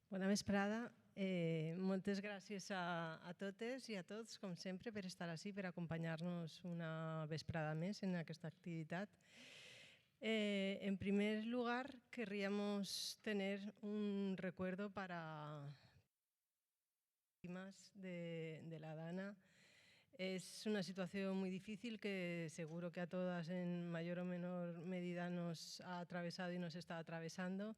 Bona vesprada. Moltes gràcies a totes i a tots, com sempre, per estar així, per acompanyar-nos una vesprada més en aquesta activitat. En primer lugar, querríamos tener un recuerdo para víctimas de la Dana. Es una situación muy difícil que seguro que a todas en mayor o menor medida nos ha atravesado y nos está atravesando.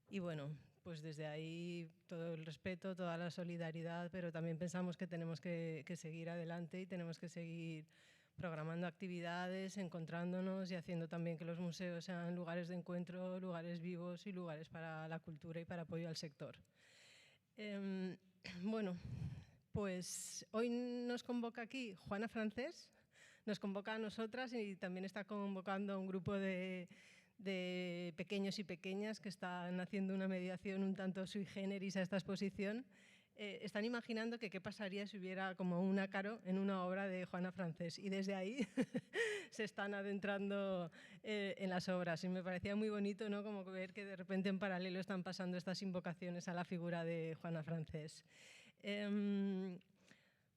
Y bueno, pues desde ahí todo el respeto, toda la solidaridad, pero también pensamos que tenemos que seguir adelante y tenemos que seguir programando actividades, encontrándonos y haciendo también que los museos sean lugares de encuentro, lugares vivos y lugares para la cultura y para apoyo al sector. Bueno, pues hoy nos convoca aquí Juana Francés, nos convoca a nosotras y también está convocando a un grupo de pequeños y pequeñas que están haciendo una mediación un tanto sui generis a esta exposición. Están imaginando que qué pasaría si hubiera como un ácaro en una obra de Juana Francés, y desde ahí se están adentrando en las obras, y me parecía muy bonito, ¿no?, como ver que de repente en paralelo están pasando estas invocaciones a la figura de Juana Francés.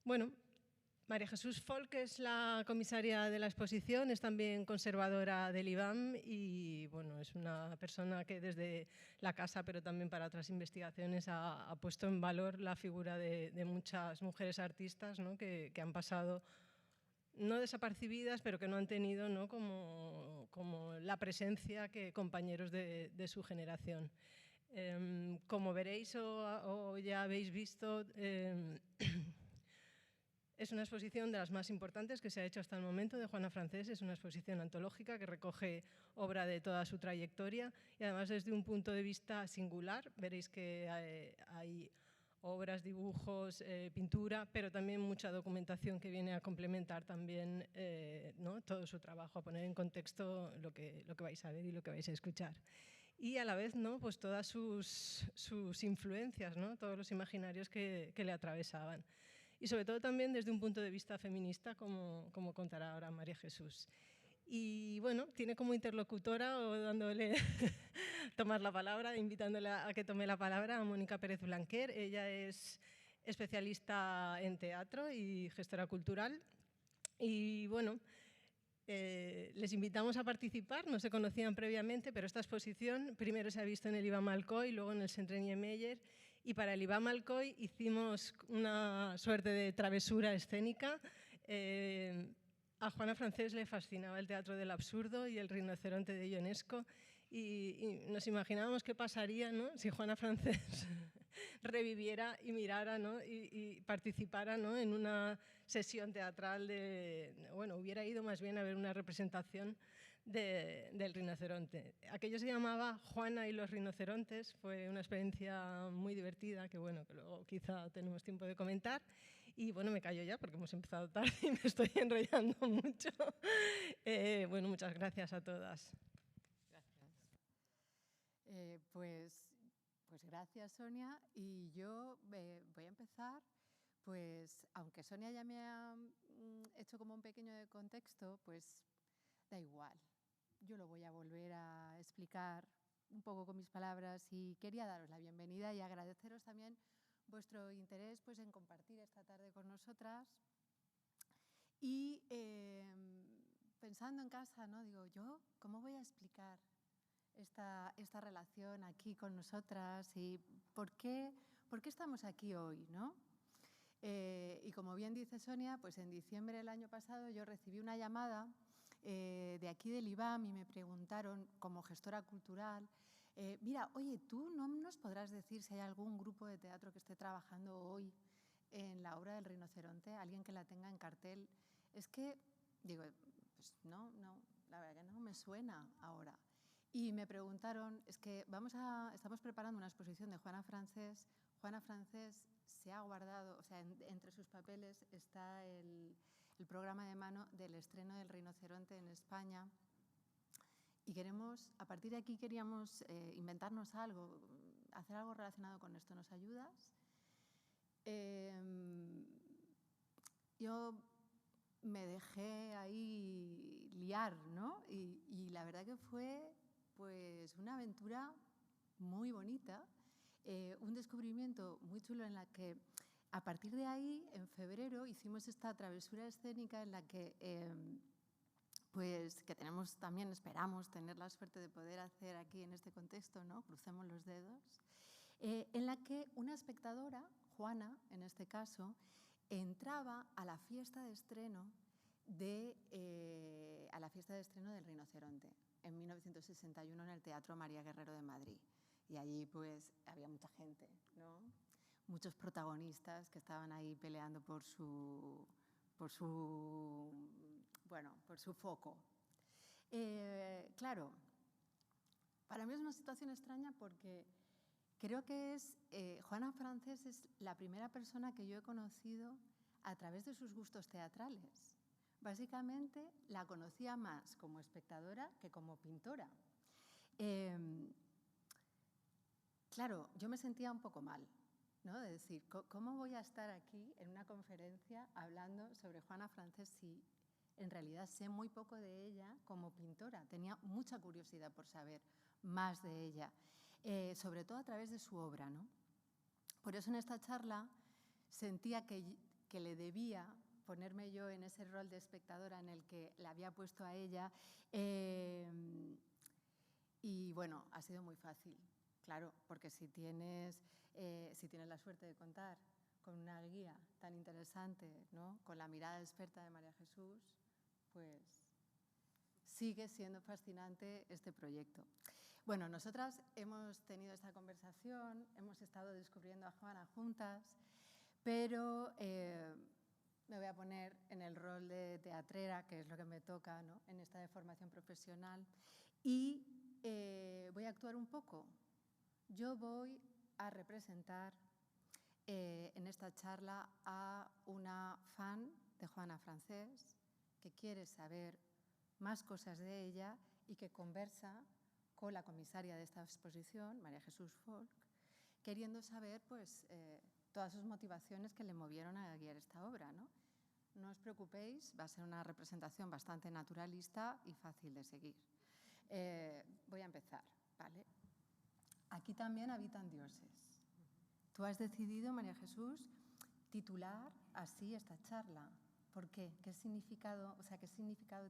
Bueno, María Jesús Folk es la comisaria de la exposición, es también conservadora del IBAM y bueno, es una persona que desde la casa, pero también para otras investigaciones, ha puesto en valor la figura de muchas mujeres artistas, ¿no?, que han pasado no desapercibidas, pero que no han tenido, ¿no?, como la presencia que compañeros de su generación. Como veréis o ya habéis visto, es una exposición de las más importantes que se ha hecho hasta el momento de Juana Francés. Es una exposición antológica que recoge obra de toda su trayectoria y además desde un punto de vista singular. Veréis que hay obras, dibujos, pintura, pero también mucha documentación que viene a complementar también, ¿no?, todo su trabajo, a poner en contexto lo que vais a ver y lo que vais a escuchar. Y a la vez, ¿no?, pues todas sus influencias, ¿no?, todos los imaginarios que le atravesaban. Y sobre todo también desde un punto de vista feminista, como contará ahora María Jesús. Y bueno, tiene como interlocutora, o dándole tomar la palabra, invitándole a que tome la palabra, a Mónica Pérez Blanquer. Ella es especialista en teatro y gestora cultural. Y bueno, les invitamos a participar, no se conocían previamente, pero esta exposición primero se ha visto en el IBAM Alcoy, luego en el Centre Niemeyer, y para el IBAM Alcoy hicimos una suerte de travesura escénica. A Juana Francés le fascinaba el teatro del absurdo y el rinoceronte de Ionesco, y nos imaginábamos qué pasaría, ¿no?, si Juana Francés reviviera y mirara, ¿no?, y participara, ¿no?, en una sesión teatral bueno, hubiera ido más bien a ver una representación del rinoceronte. Aquello se llamaba Juana y los rinocerontes, fue una experiencia muy divertida que, bueno, que luego quizá tenemos tiempo de comentar. Y bueno, me callo ya porque hemos empezado tarde y me estoy enrollando mucho. Bueno, muchas gracias a todas. Gracias. Pues gracias, Sonia. Y yo voy a empezar, pues aunque Sonia ya me ha hecho como un pequeño de contexto, pues da igual. Yo lo voy a volver a explicar un poco con mis palabras y quería daros la bienvenida y agradeceros también vuestro interés, pues, en compartir esta tarde con nosotras. Y pensando en casa, ¿no?, digo, ¿yo cómo voy a explicar esta relación aquí con nosotras y por qué estamos aquí hoy, ¿no? Y como bien dice Sonia, pues en diciembre del año pasado yo recibí una llamada de aquí del IBAM y me preguntaron, como gestora cultural, mira, oye, ¿tú no nos podrás decir si hay algún grupo de teatro que esté trabajando hoy en la obra del rinoceronte? ¿Alguien que la tenga en cartel? Es que, digo, pues no, la verdad que no me suena ahora. Y me preguntaron, es que estamos preparando una exposición de Juana Francés. Juana Francés se ha guardado, o sea, entre sus papeles está el programa de mano del estreno del rinoceronte en España. Y queremos, a partir de aquí queríamos inventarnos algo, hacer algo relacionado con esto. ¿Nos ayudas? Yo me dejé ahí liar, ¿no? Y la verdad que fue, pues, una aventura muy bonita un descubrimiento muy chulo en la que a partir de ahí, en febrero, hicimos esta travesura escénica en la que, pues, que tenemos también, esperamos tener la suerte de poder hacer aquí en este contexto, ¿no? Crucemos los dedos, en la que una espectadora, Juana, en este caso, entraba a la fiesta de estreno del Rinoceronte en 1961 en el Teatro María Guerrero de Madrid. Y allí pues había mucha gente, ¿no? Muchos protagonistas que estaban ahí peleando por su foco. Claro, para mí es una situación extraña porque creo que Juana Francés es la primera persona que yo he conocido a través de sus gustos teatrales. Básicamente la conocía más como espectadora que como pintora. Claro, yo me sentía un poco mal, ¿no? De decir, ¿cómo voy a estar aquí en una conferencia hablando sobre Juana Francés si en realidad sé muy poco de ella como pintora? Tenía mucha curiosidad por saber más de ella, sobre todo a través de su obra, ¿no? Por eso en esta charla sentía que le debía ponerme yo en ese rol de espectadora en el que la había puesto a ella. Y bueno, ha sido muy fácil, claro, porque si tienes la suerte de contar con una guía tan interesante, ¿no? Con la mirada experta de María Jesús, pues sigue siendo fascinante este proyecto. Bueno, nosotras hemos tenido esta conversación, hemos estado descubriendo a Juana juntas, pero me voy a poner en el rol de teatrera, que es lo que me toca, ¿no? En esta de formación profesional, y voy a actuar un poco. Yo voy a representar en esta charla a una fan de Juana Francés que quiere saber más cosas de ella y que conversa con la comisaria de esta exposición, María Jesús Folk, queriendo saber pues, todas sus motivaciones que le movieron a guiar esta obra, ¿no? No os preocupéis, va a ser una representación bastante naturalista y fácil de seguir. Voy a empezar, ¿vale? Aquí también habitan dioses. Tú has decidido, María Jesús, titular así esta charla. ¿Por qué? ¿Qué significado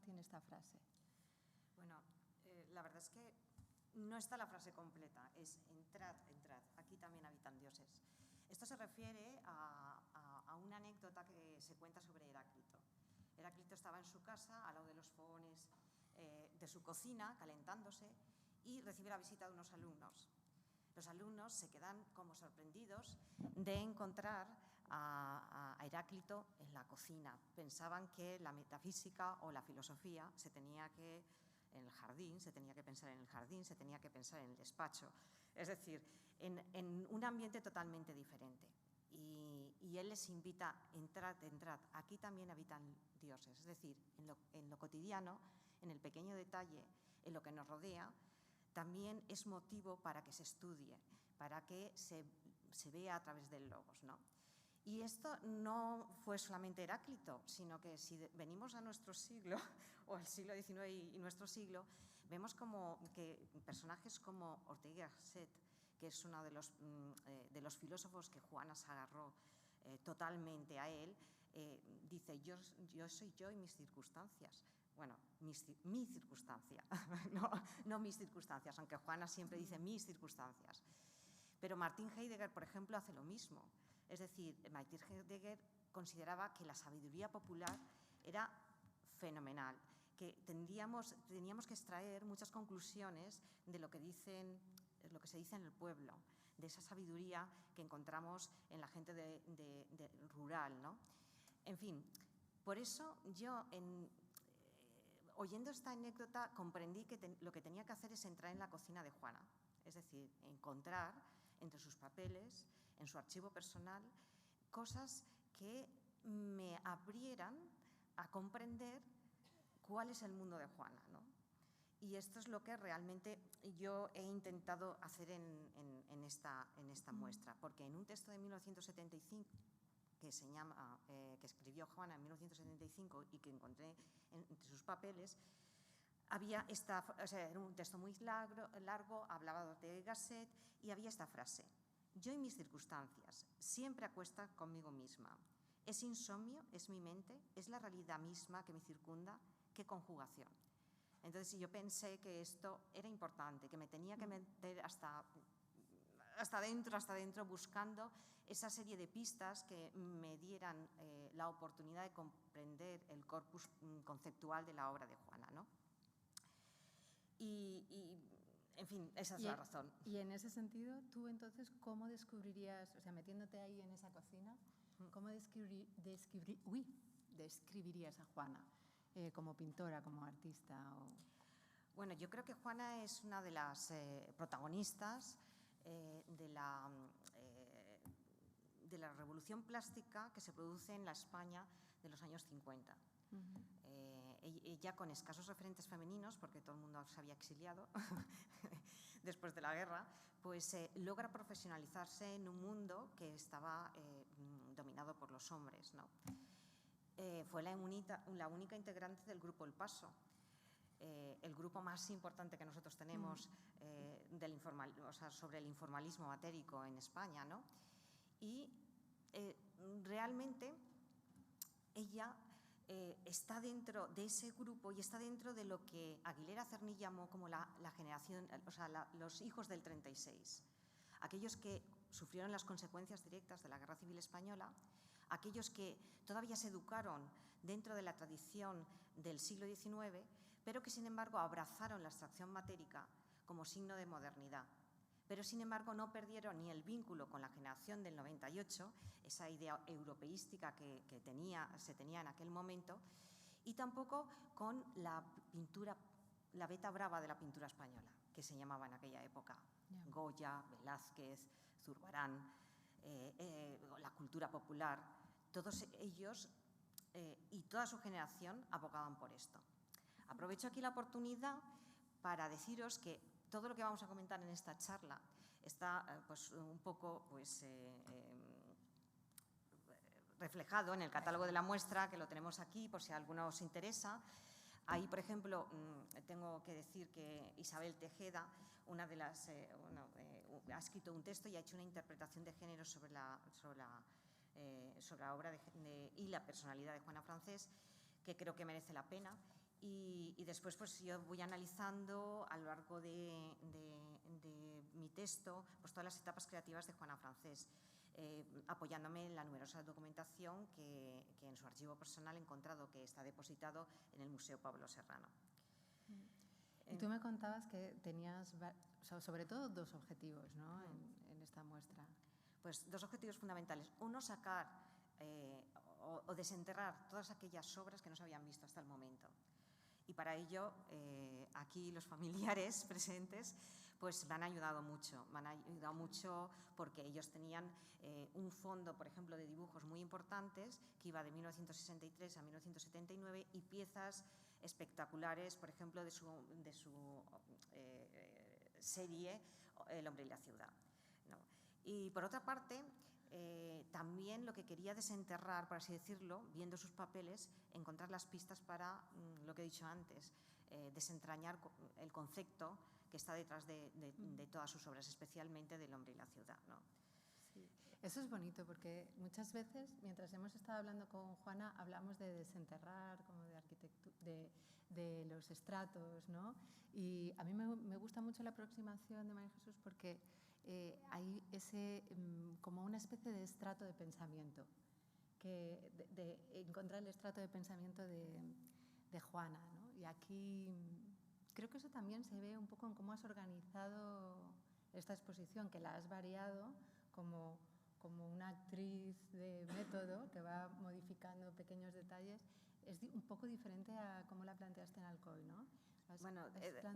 tiene esta frase? Bueno, la verdad es que no está la frase completa, es entrad, entrad, aquí también habitan dioses. Esto se refiere a una anécdota que se cuenta sobre Heráclito. Heráclito estaba en su casa, al lado de los fogones de su cocina, calentándose, y recibe la visita de unos alumnos. Los alumnos se quedan como sorprendidos de encontrar a Heráclito en la cocina. Pensaban que la metafísica o la filosofía se tenía que en el jardín, se tenía que pensar en el jardín, se tenía que pensar en el despacho. Es decir, en un ambiente totalmente diferente. Y él les invita, entrad, entrad, aquí también habitan dioses. Es decir, en lo cotidiano, en el pequeño detalle, en lo que nos rodea, también es motivo para que se estudie, para que se vea a través del logos, ¿no? Y esto no fue solamente Heráclito, sino que si venimos a nuestro siglo, o al siglo XIX y nuestro siglo, vemos que personajes como Ortega y Gasset, que es uno de los filósofos que Juana se agarró totalmente a él, dice, yo soy yo y mis circunstancias. Bueno, mi circunstancia, no mis circunstancias, aunque Juana siempre dice mis circunstancias. Pero Martin Heidegger, por ejemplo, hace lo mismo. Es decir, Martin Heidegger consideraba que la sabiduría popular era fenomenal, que teníamos que extraer muchas conclusiones de lo que se dice en el pueblo, de esa sabiduría que encontramos en la gente rural, ¿no? En fin, por eso yo, oyendo esta anécdota, comprendí que lo que tenía que hacer es entrar en la cocina de Juana, es decir, encontrar entre sus papeles, en su archivo personal, cosas que me abrieran a comprender cuál es el mundo de Juana, ¿no? Y esto es lo que realmente yo he intentado hacer en esta muestra, porque en un texto de 1975 que escribió Juana en 1975 y que encontré entre sus papeles, era un texto muy largo, hablaba de Ortega y Gasset y había esta frase: Yo y mis circunstancias, siempre a cuesta conmigo misma. ¿Es insomnio? ¿Es mi mente? ¿Es la realidad misma que me circunda? ¿Qué conjugación? Entonces yo pensé que esto era importante, que me tenía que meter hasta dentro, buscando esa serie de pistas que me dieran la oportunidad de comprender el corpus conceptual de la obra de Juana, ¿no? Y en fin, esa es la razón. Y en ese sentido, tú entonces, ¿cómo descubrirías, o sea, metiéndote ahí en esa cocina, cómo describirías a Juana como pintora, como artista? Bueno, yo creo que Juana es una de las protagonistas de la revolución plástica que se produce en la España de los años 50. Ella, con escasos referentes femeninos, porque todo el mundo se había exiliado después de la guerra, pues logra profesionalizarse en un mundo que estaba dominado por los hombres, ¿no? Fue la única integrante del grupo El Paso, el grupo más importante que nosotros tenemos sobre el informalismo matérico en España, ¿no? Y realmente ella está dentro de ese grupo y está dentro de lo que Aguilera Cerny llamó como la generación, los hijos del 36, aquellos que sufrieron las consecuencias directas de la Guerra Civil Española, aquellos que todavía se educaron dentro de la tradición del siglo XIX, pero que sin embargo abrazaron la abstracción matérica como signo de modernidad. Pero sin embargo no perdieron ni el vínculo con la generación del 98, esa idea europeística que se tenía en aquel momento, y tampoco con la pintura, la beta brava de la pintura española, que se llamaba en aquella época. Goya, Velázquez, Zurbarán, la cultura popular, todos ellos y toda su generación abogaban por esto. Aprovecho aquí la oportunidad para deciros que todo lo que vamos a comentar en esta charla está pues, un poco reflejado en el catálogo de la muestra, que lo tenemos aquí por si a alguno os interesa. Ahí, por ejemplo, tengo que decir que Isabel Tejeda, una de las, ha escrito un texto y ha hecho una interpretación de género sobre la obra y la personalidad de Juana Francés, que creo que merece la pena. Y después pues yo voy analizando a lo largo de mi texto pues todas las etapas creativas de Juana Francés, apoyándome en la numerosa documentación que en su archivo personal he encontrado, que está depositado en el Museo Pablo Serrano. Y tú me contabas que tenías sobre todo dos objetivos, ¿no? en esta muestra. Pues dos objetivos fundamentales. Uno, sacar o desenterrar todas aquellas obras que no se habían visto hasta el momento. Y para ello, aquí los familiares presentes pues me han ayudado mucho porque ellos tenían un fondo, por ejemplo, de dibujos muy importantes que iba de 1963 a 1979 y piezas espectaculares, por ejemplo, de su serie El hombre y la ciudad, ¿no? Y por otra parte, también lo que quería desenterrar, por así decirlo, viendo sus papeles, encontrar las pistas para lo que he dicho antes, desentrañar el concepto que está detrás de todas sus obras, especialmente del hombre y la ciudad, ¿no? Sí. Eso es bonito porque muchas veces, mientras hemos estado hablando con Juana, hablamos de desenterrar, como de arquitectura, de los estratos, ¿no? Y a mí me gusta mucho la aproximación de María Jesús porque hay como una especie de estrato de pensamiento, de encontrar el estrato de pensamiento de Juana, ¿no? Y aquí creo que eso también se ve un poco en cómo has organizado esta exposición, que la has variado como una actriz de método que va modificando pequeños detalles. Es un poco diferente a cómo la planteaste en Alcoy, ¿no? Bueno,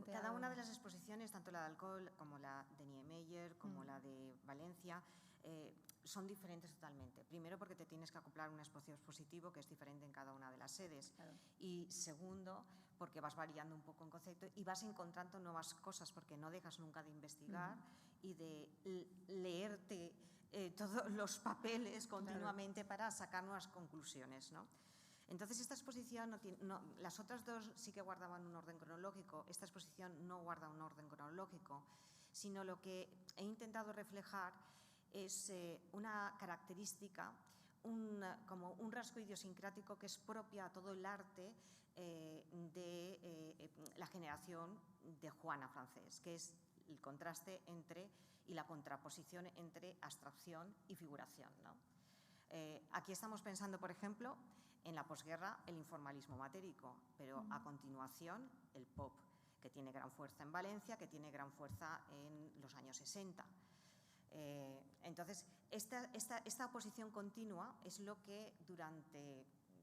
cada una de las exposiciones, tanto la de Alcoy como la de Niemeyer, como la de Valencia, son diferentes totalmente. Primero, porque te tienes que acoplar a un espacio expositivo que es diferente en cada una de las sedes. Claro. Y segundo, porque vas variando un poco en concepto y vas encontrando nuevas cosas, porque no dejas nunca de investigar y de leerte todos los papeles continuamente, claro, para sacar nuevas conclusiones, ¿no? Entonces, esta exposición, las otras dos sí que guardaban un orden cronológico, esta exposición no guarda un orden cronológico, sino lo que he intentado reflejar es una característica, como un rasgo idiosincrático que es propia a todo el arte de la generación de Juana Francés, que es el contraste y la contraposición entre abstracción y figuración, ¿no? Aquí estamos pensando, por ejemplo, en la posguerra el informalismo matérico, pero a continuación el pop, que tiene gran fuerza en Valencia, que tiene gran fuerza en los años 60. Entonces, esta oposición continua es lo que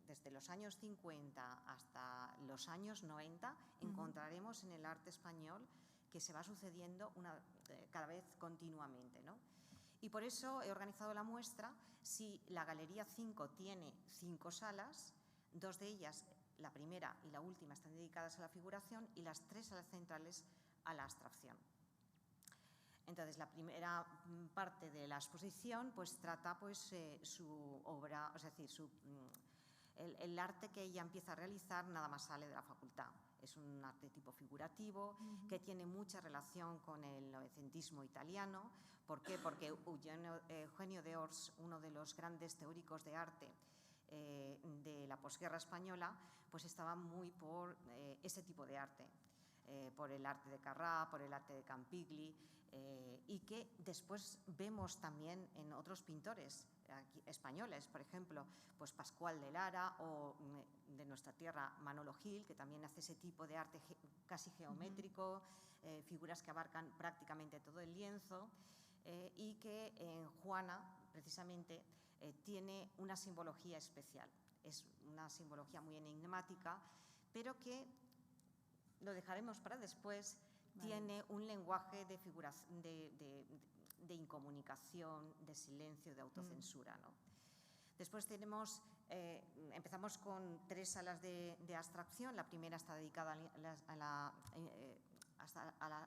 desde los años 50 hasta los años 90 encontraremos en el arte español, que se va sucediendo cada vez continuamente, ¿no? Y por eso he organizado la muestra. Si la Galería 5 tiene 5 salas, 2 de ellas, la primera y la última, están dedicadas a la figuración y las 3 salas centrales a la abstracción. Entonces, la primera parte de la exposición pues trata pues, su obra, es decir, el arte que ella empieza a realizar nada más sale de la facultad. Es un arte tipo figurativo que tiene mucha relación con el novecentismo italiano. ¿Por qué? Porque Eugenio d'Ors, uno de los grandes teóricos de arte de la posguerra española, pues estaba muy por ese tipo de arte, por el arte de Carrà, por el arte de Campigli, y que después vemos también en otros pintores españoles, por ejemplo, pues Pascual de Lara o de nuestra tierra Manolo Gil, que también hace ese tipo de arte casi geométrico, figuras que abarcan prácticamente todo el lienzo, y que en Juana precisamente tiene una simbología especial. Es una simbología muy enigmática, pero que lo dejaremos para después. Vale. Tiene un lenguaje de figuración, de incomunicación, de silencio, de autocensura, ¿no? Después empezamos con 3 salas de abstracción. La primera está dedicada a la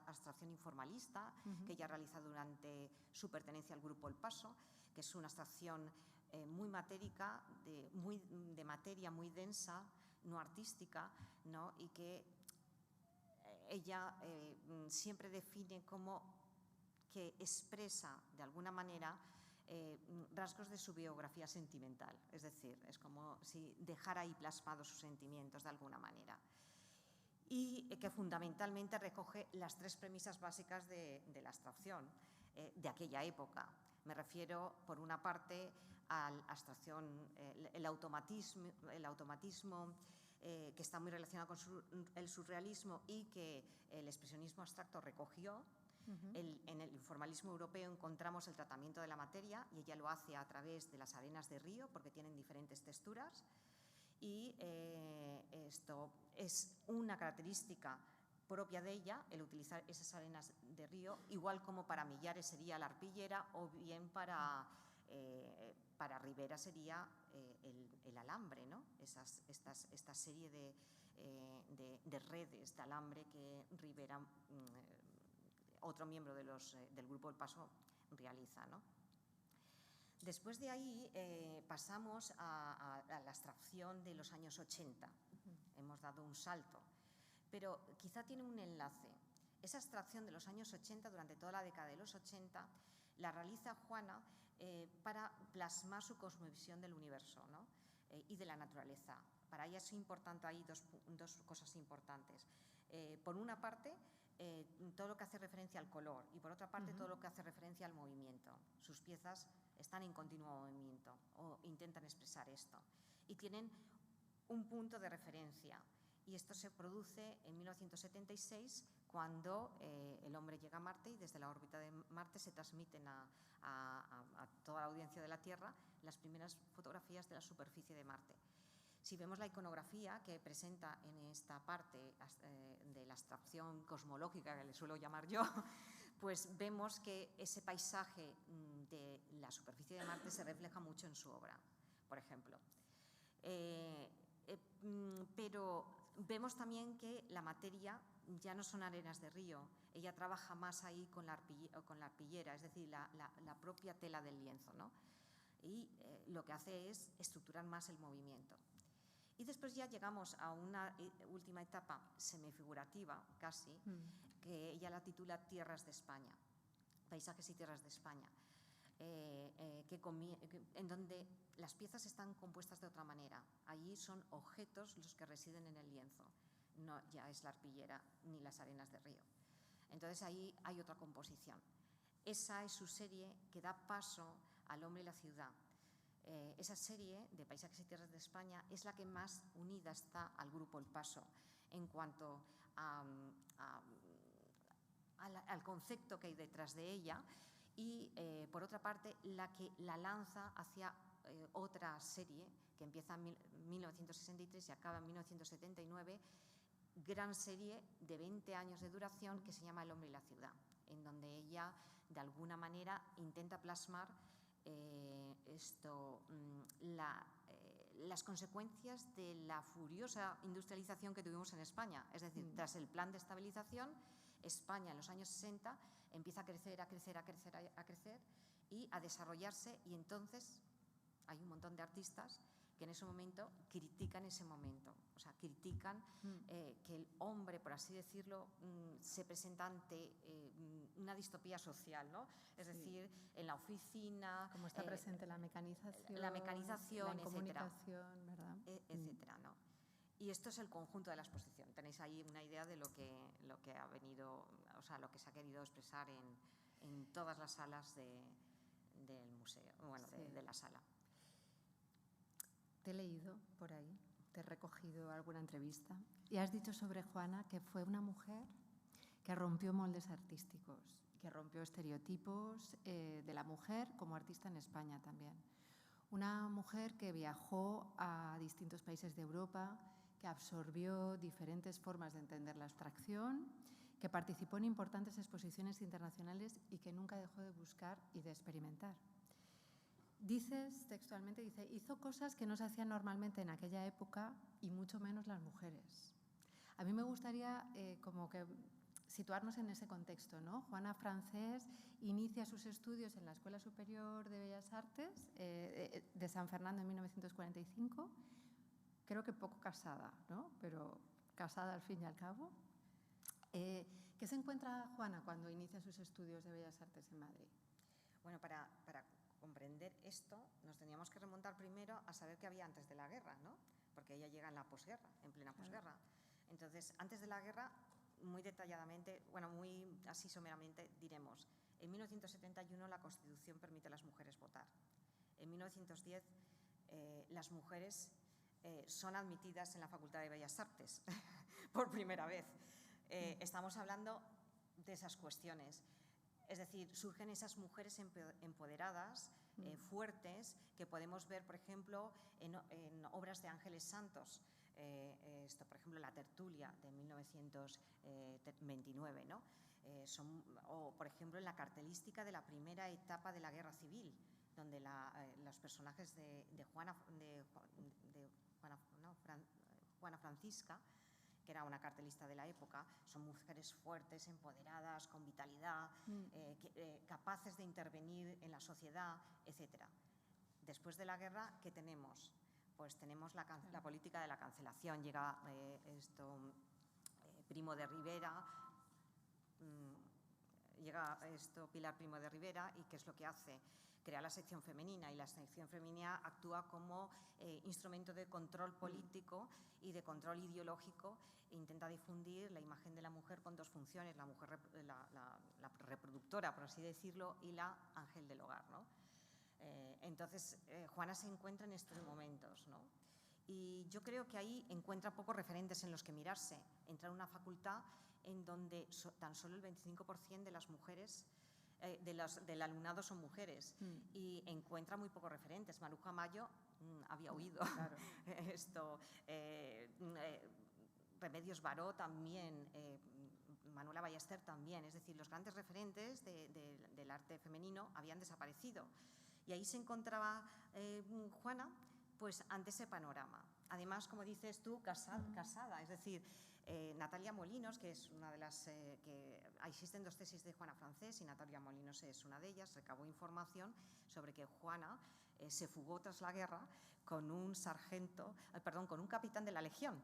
abstracción informalista, que ella realiza durante su pertenencia al grupo El Paso, que es una abstracción muy matérica, de materia muy densa, no artística, ¿no? Y que ella siempre define como que expresa de alguna manera rasgos de su biografía sentimental, es decir, es como si dejara ahí plasmados sus sentimientos de alguna manera, y que fundamentalmente recoge las 3 premisas básicas de la abstracción de aquella época. Me refiero, por una parte, a la abstracción, el automatismo, que está muy relacionado con el surrealismo y que el expresionismo abstracto recogió. En el formalismo europeo encontramos el tratamiento de la materia, y ella lo hace a través de las arenas de río, porque tienen diferentes texturas, y esto es una característica propia de ella, el utilizar esas arenas de río, igual como para Millares sería la arpillera, o bien para Ribera sería el alambre, ¿no? Esta serie de redes de alambre que Ribera, otro miembro del grupo El Paso, realiza, ¿no? Después de ahí pasamos a la abstracción de los años 80. Hemos dado un salto, pero quizá tiene un enlace. Esa abstracción de los años 80, durante toda la década de los 80, la realiza Juana para plasmar su cosmovisión del universo, ¿no? Y de la naturaleza. Para ella es importante, hay dos cosas importantes. Por una parte, todo lo que hace referencia al color, y por otra parte todo lo que hace referencia al movimiento. Sus piezas están en continuo movimiento o intentan expresar esto, y tienen un punto de referencia, y esto se produce en 1976, cuando el hombre llega a Marte, y desde la órbita de Marte se transmiten a toda la audiencia de la Tierra las primeras fotografías de la superficie de Marte. Si vemos la iconografía que presenta en esta parte de la abstracción cosmológica, que le suelo llamar yo, pues vemos que ese paisaje de la superficie de Marte se refleja mucho en su obra, por ejemplo. Pero vemos también que la materia ya no son arenas de río, ella trabaja más ahí con la arpillera, es decir, la propia tela del lienzo, ¿no? Y lo que hace es estructurar más el movimiento. Y después ya llegamos a una última etapa semifigurativa, casi, que ella la titula Tierras de España, Paisajes y Tierras de España. en donde las piezas están compuestas de otra manera. Allí son objetos los que residen en el lienzo, no ya es la arpillera ni las arenas de río. Entonces ahí hay otra composición. Esa es su serie que da paso al hombre y la ciudad. Esa serie de Paisajes y Tierras de España es la que más unida está al grupo El Paso en cuanto al concepto que hay detrás de ella y, por otra parte, la que la lanza hacia otra serie que empieza en 1963 y acaba en 1979, gran serie de 20 años de duración que se llama El hombre y la ciudad, en donde ella, de alguna manera, intenta plasmar las consecuencias de la furiosa industrialización que tuvimos en España. Es decir, tras el plan de estabilización, España en los años 60 empieza a crecer, a crecer, a crecer, a crecer y a desarrollarse, y entonces hay un montón de artistas que en ese momento critican ese momento, o sea, critican que el hombre, por así decirlo, se presenta ante una distopía social, ¿no? Es decir, en la oficina… Como está presente la mecanización, la comunicación, ¿verdad? Etcétera, ¿no? Y esto es el conjunto de la exposición. Tenéis ahí una idea de lo que ha venido, o sea, lo que se ha querido expresar en todas las salas del museo, bueno, de la sala. Te he leído por ahí, te he recogido alguna entrevista y has dicho sobre Juana que fue una mujer que rompió moldes artísticos, que rompió estereotipos de la mujer como artista en España también. Una mujer que viajó a distintos países de Europa, que absorbió diferentes formas de entender la abstracción, que participó en importantes exposiciones internacionales y que nunca dejó de buscar y de experimentar. Dices textualmente, hizo cosas que no se hacían normalmente en aquella época y mucho menos las mujeres. A mí me gustaría como que situarnos en ese contexto, ¿no? Juana Francés inicia sus estudios en la Escuela Superior de Bellas Artes de San Fernando en 1945, creo que poco casada, ¿no? Pero casada al fin y al cabo. ¿Qué se encuentra Juana cuando inicia sus estudios de Bellas Artes en Madrid? Bueno, para comprender esto nos teníamos que remontar primero a saber qué había antes de la guerra, ¿no? Porque ella llega en la posguerra, en plena posguerra. Entonces, antes de la guerra, muy detalladamente, bueno, muy así someramente diremos, en 1971 la Constitución permite a las mujeres votar. En 1910 las mujeres son admitidas en la Facultad de Bellas Artes por primera vez. Estamos hablando de esas cuestiones. Es decir, surgen esas mujeres empoderadas, fuertes, que podemos ver, por ejemplo, en obras de Ángeles Santos. Por ejemplo, La tertulia de 1929, ¿no? O, por ejemplo, en la cartelística de la primera etapa de la Guerra Civil, donde los personajes de Juana Francisca, que era una cartelista de la época, son mujeres fuertes, empoderadas, con vitalidad, capaces de intervenir en la sociedad, etc. Después de la guerra, ¿qué tenemos? Pues tenemos la política de la cancelación. Llega Primo de Rivera, Pilar Primo de Rivera, y ¿qué es lo que hace? Crea la sección femenina, y la sección femenina actúa como instrumento de control político y de control ideológico e intenta difundir la imagen de la mujer con dos funciones, la mujer la reproductora, por así decirlo, y la ángel del hogar, ¿no? Entonces, Juana se encuentra en estos momentos, ¿no? Y yo creo que ahí encuentra pocos referentes en los que mirarse. Entra en una facultad en donde tan solo el 25% de las mujeres del alumnado son mujeres, y encuentra muy pocos referentes. Maruja Mayo había oído, claro. Remedios Baró también, Manuela Ballester también. Es decir, los grandes referentes del arte femenino habían desaparecido, y ahí se encontraba Juana, pues ante ese panorama. Además, como dices tú, casada, es decir, Natalia Molinos, que es una de las que existen dos tesis de Juana Francés, y Natalia Molinos es una de ellas, recabó información sobre que Juana se fugó tras la guerra con un capitán de la Legión,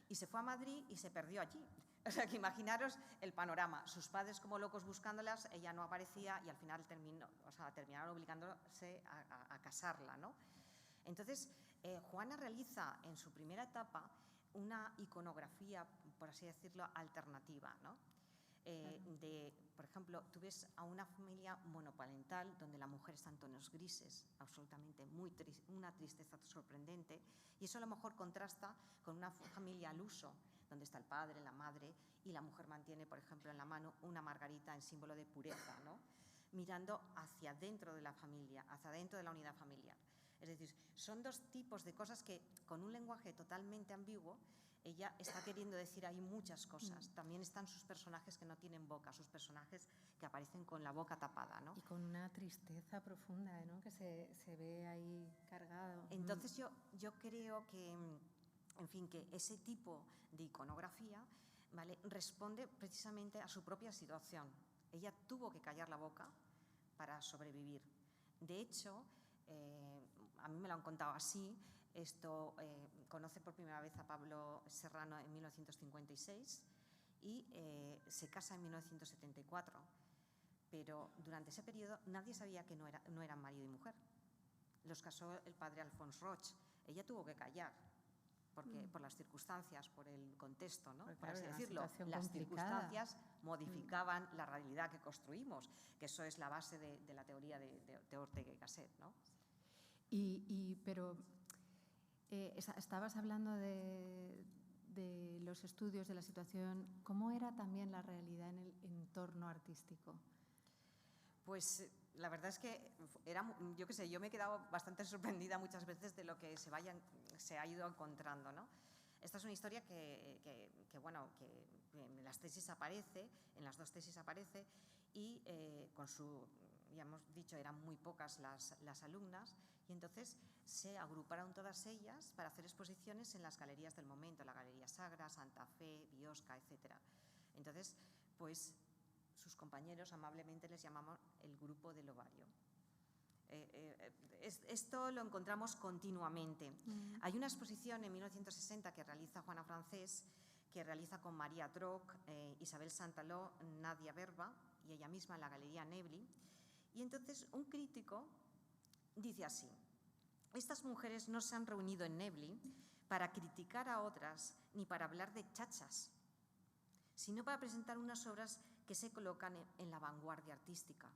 y se fue a Madrid y se perdió allí. O sea, que imaginaros el panorama. Sus padres como locos buscándolas, ella no aparecía y al final terminaron obligándose a casarla, ¿no? Entonces, Juana realiza en su primera etapa una iconografía, por así decirlo, alternativa, ¿no? Por ejemplo, tú ves a una familia monoparental donde la mujer está en tonos grises, absolutamente una tristeza sorprendente, y eso a lo mejor contrasta con una familia al uso, donde está el padre, la madre, y la mujer mantiene, por ejemplo, en la mano una margarita en símbolo de pureza, ¿no? Mirando hacia dentro de la familia, hacia dentro de la unidad familiar. Es decir, son dos tipos de cosas que, con un lenguaje totalmente ambiguo, ella está queriendo decir ahí muchas cosas. También están sus personajes que no tienen boca, sus personajes que aparecen con la boca tapada, ¿no? Y con una tristeza profunda, ¿no? Que se ve ahí cargado. Entonces yo creo que, en fin, que ese tipo de iconografía, ¿vale?, responde precisamente a su propia situación. Ella tuvo que callar la boca para sobrevivir. De hecho, a mí me lo han contado así. Conoce por primera vez a Pablo Serrano en 1956 y se casa en 1974. Pero durante ese periodo nadie sabía que no eran marido y mujer. Los casó el padre Alphonse Roch. Ella tuvo que callar por las circunstancias, por el contexto, ¿no? Por así decirlo. Las circunstancias modificaban la realidad que construimos, que eso es la base de la teoría de Ortega y Gasset, ¿no? Pero estabas hablando de los estudios, de la situación. ¿Cómo era también la realidad en el entorno artístico? Pues la verdad es que yo qué sé, yo me he quedado bastante sorprendida muchas veces de lo que se ha ido encontrando, ¿no? Esta es una historia que en las tesis aparece, en las dos tesis aparece, y ya hemos dicho, eran muy pocas las alumnas, y entonces se agruparon todas ellas para hacer exposiciones en las galerías del momento, la Galería Sagra, Santa Fe, Biosca, etc. Entonces, pues sus compañeros amablemente les llamamos el grupo del ovario. Esto lo encontramos continuamente. Hay una exposición en 1960 que realiza Juana Francés, que realiza con María Droc, Isabel Santaló, Nadia Verba y ella misma en la Galería Nebli. Y entonces un crítico dice así: estas mujeres no se han reunido en Nebli para criticar a otras ni para hablar de chachas, sino para presentar unas obras que se colocan en la vanguardia artística.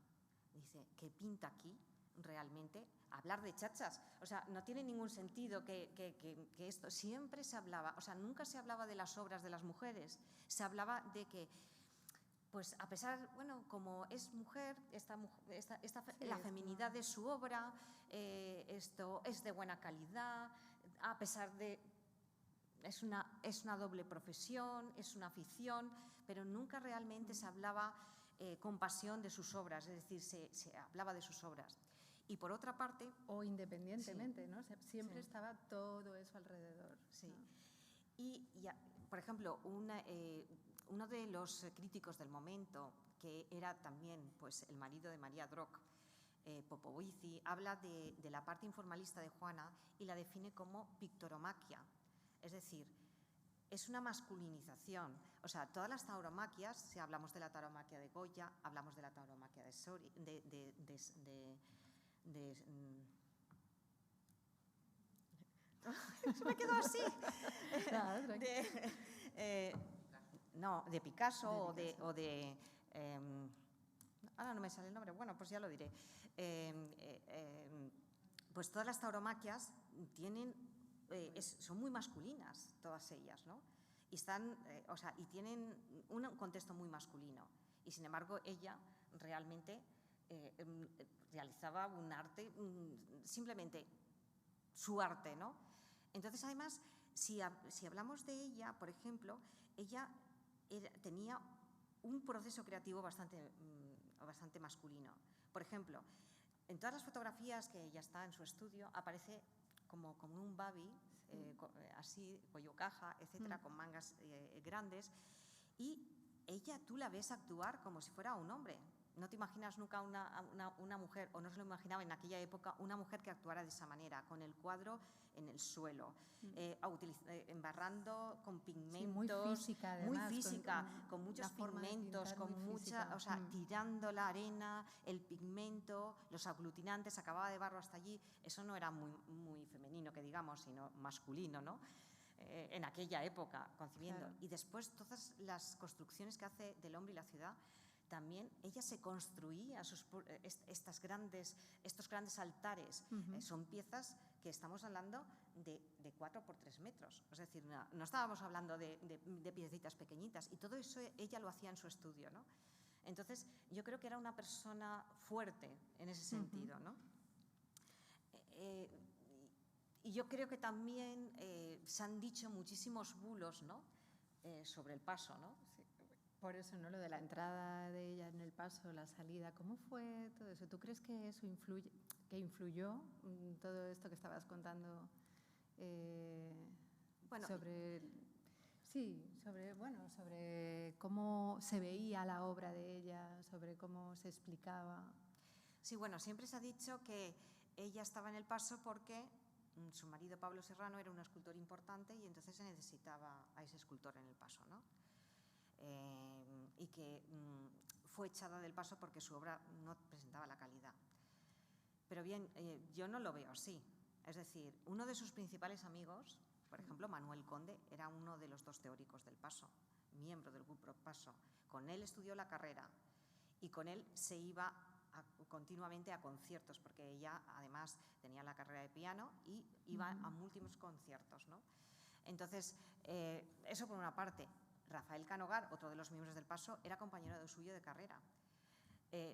Dice, ¿qué pinta aquí realmente? Hablar de chachas. O sea, no tiene ningún sentido que esto. Siempre se hablaba, o sea, nunca se hablaba de las obras de las mujeres. Se hablaba de que, pues a pesar, bueno, como es mujer, la feminidad de su obra, esto es de buena calidad, a pesar de... Es una doble profesión, es una afición, pero nunca realmente se hablaba con pasión de sus obras, es decir, se hablaba de sus obras. Y por otra parte... O independientemente, sí, ¿no? Siempre sí, estaba todo eso alrededor. Sí. ¿No? Y, por ejemplo, uno de los críticos del momento, que era también pues, el marido de María Droc, Popovici, habla de la parte informalista de Juana y la define como pictoromaquia. Es decir, es una masculinización. O sea, todas las tauromaquias, si hablamos de la tauromaquia de Goya, hablamos de la tauromaquia de Sori, se me quedó así. De Picasso o de ahora no me sale el nombre, bueno, pues ya lo diré. Pues todas las tauromaquias son muy masculinas, todas ellas, ¿no? Y y tienen un contexto muy masculino. Y sin embargo, ella realmente realizaba un arte, simplemente su arte, ¿no? Entonces, además, si hablamos de ella, por ejemplo, ella tenía un proceso creativo bastante masculino. Por ejemplo, en todas las fotografías que ella está en su estudio aparece como un babi, así, cuello caja, etcétera, con mangas grandes, y ella tú la ves actuar como si fuera un hombre. no te imaginas nunca una mujer, o no se lo imaginaba en aquella época, una mujer que actuara de esa manera, con el cuadro en el suelo, embarrando con pigmentos. Sí, muy física, además. Muy física, con muchos pigmentos, con mucha, o sea, tirando la arena, el pigmento, los aglutinantes, acababa de barro hasta allí. Eso no era muy femenino, que digamos, sino masculino, ¿no? En aquella época, concibiendo. Claro. Y después todas las construcciones que hace del hombre y la ciudad, también ella se construía estos grandes altares. Son piezas que estamos hablando de 4 por 3 metros. Es decir, no estábamos hablando de piecitas pequeñitas. Y todo eso ella lo hacía en su estudio, ¿no? Entonces, yo creo que era una persona fuerte en ese sentido, ¿no? Y yo creo que también se han dicho muchísimos bulos, ¿no? Sobre el paso, ¿no? Sí. Por eso, ¿no? Lo de la entrada de ella en el paso, la salida, ¿cómo fue todo eso? ¿Tú crees que eso influyó todo esto que estabas contando bueno, sobre cómo se veía la obra de ella, sobre cómo se explicaba? Sí, bueno, siempre se ha dicho que ella estaba en el paso porque su marido Pablo Serrano era un escultor importante y entonces se necesitaba a ese escultor en el paso, ¿no? Y que fue echada del paso porque su obra no presentaba la calidad. Pero bien, yo no lo veo así. Es decir, uno de sus principales amigos, por ejemplo, Manuel Conde, era uno de los 2 teóricos del paso, miembro del grupo Paso. Con él estudió la carrera y con él se iba continuamente a conciertos, porque ella además tenía la carrera de piano y iba a múltiples conciertos, ¿no? Entonces, eso por una parte. Rafael Canogar, otro de los miembros del Paso, era compañero suyo de carrera.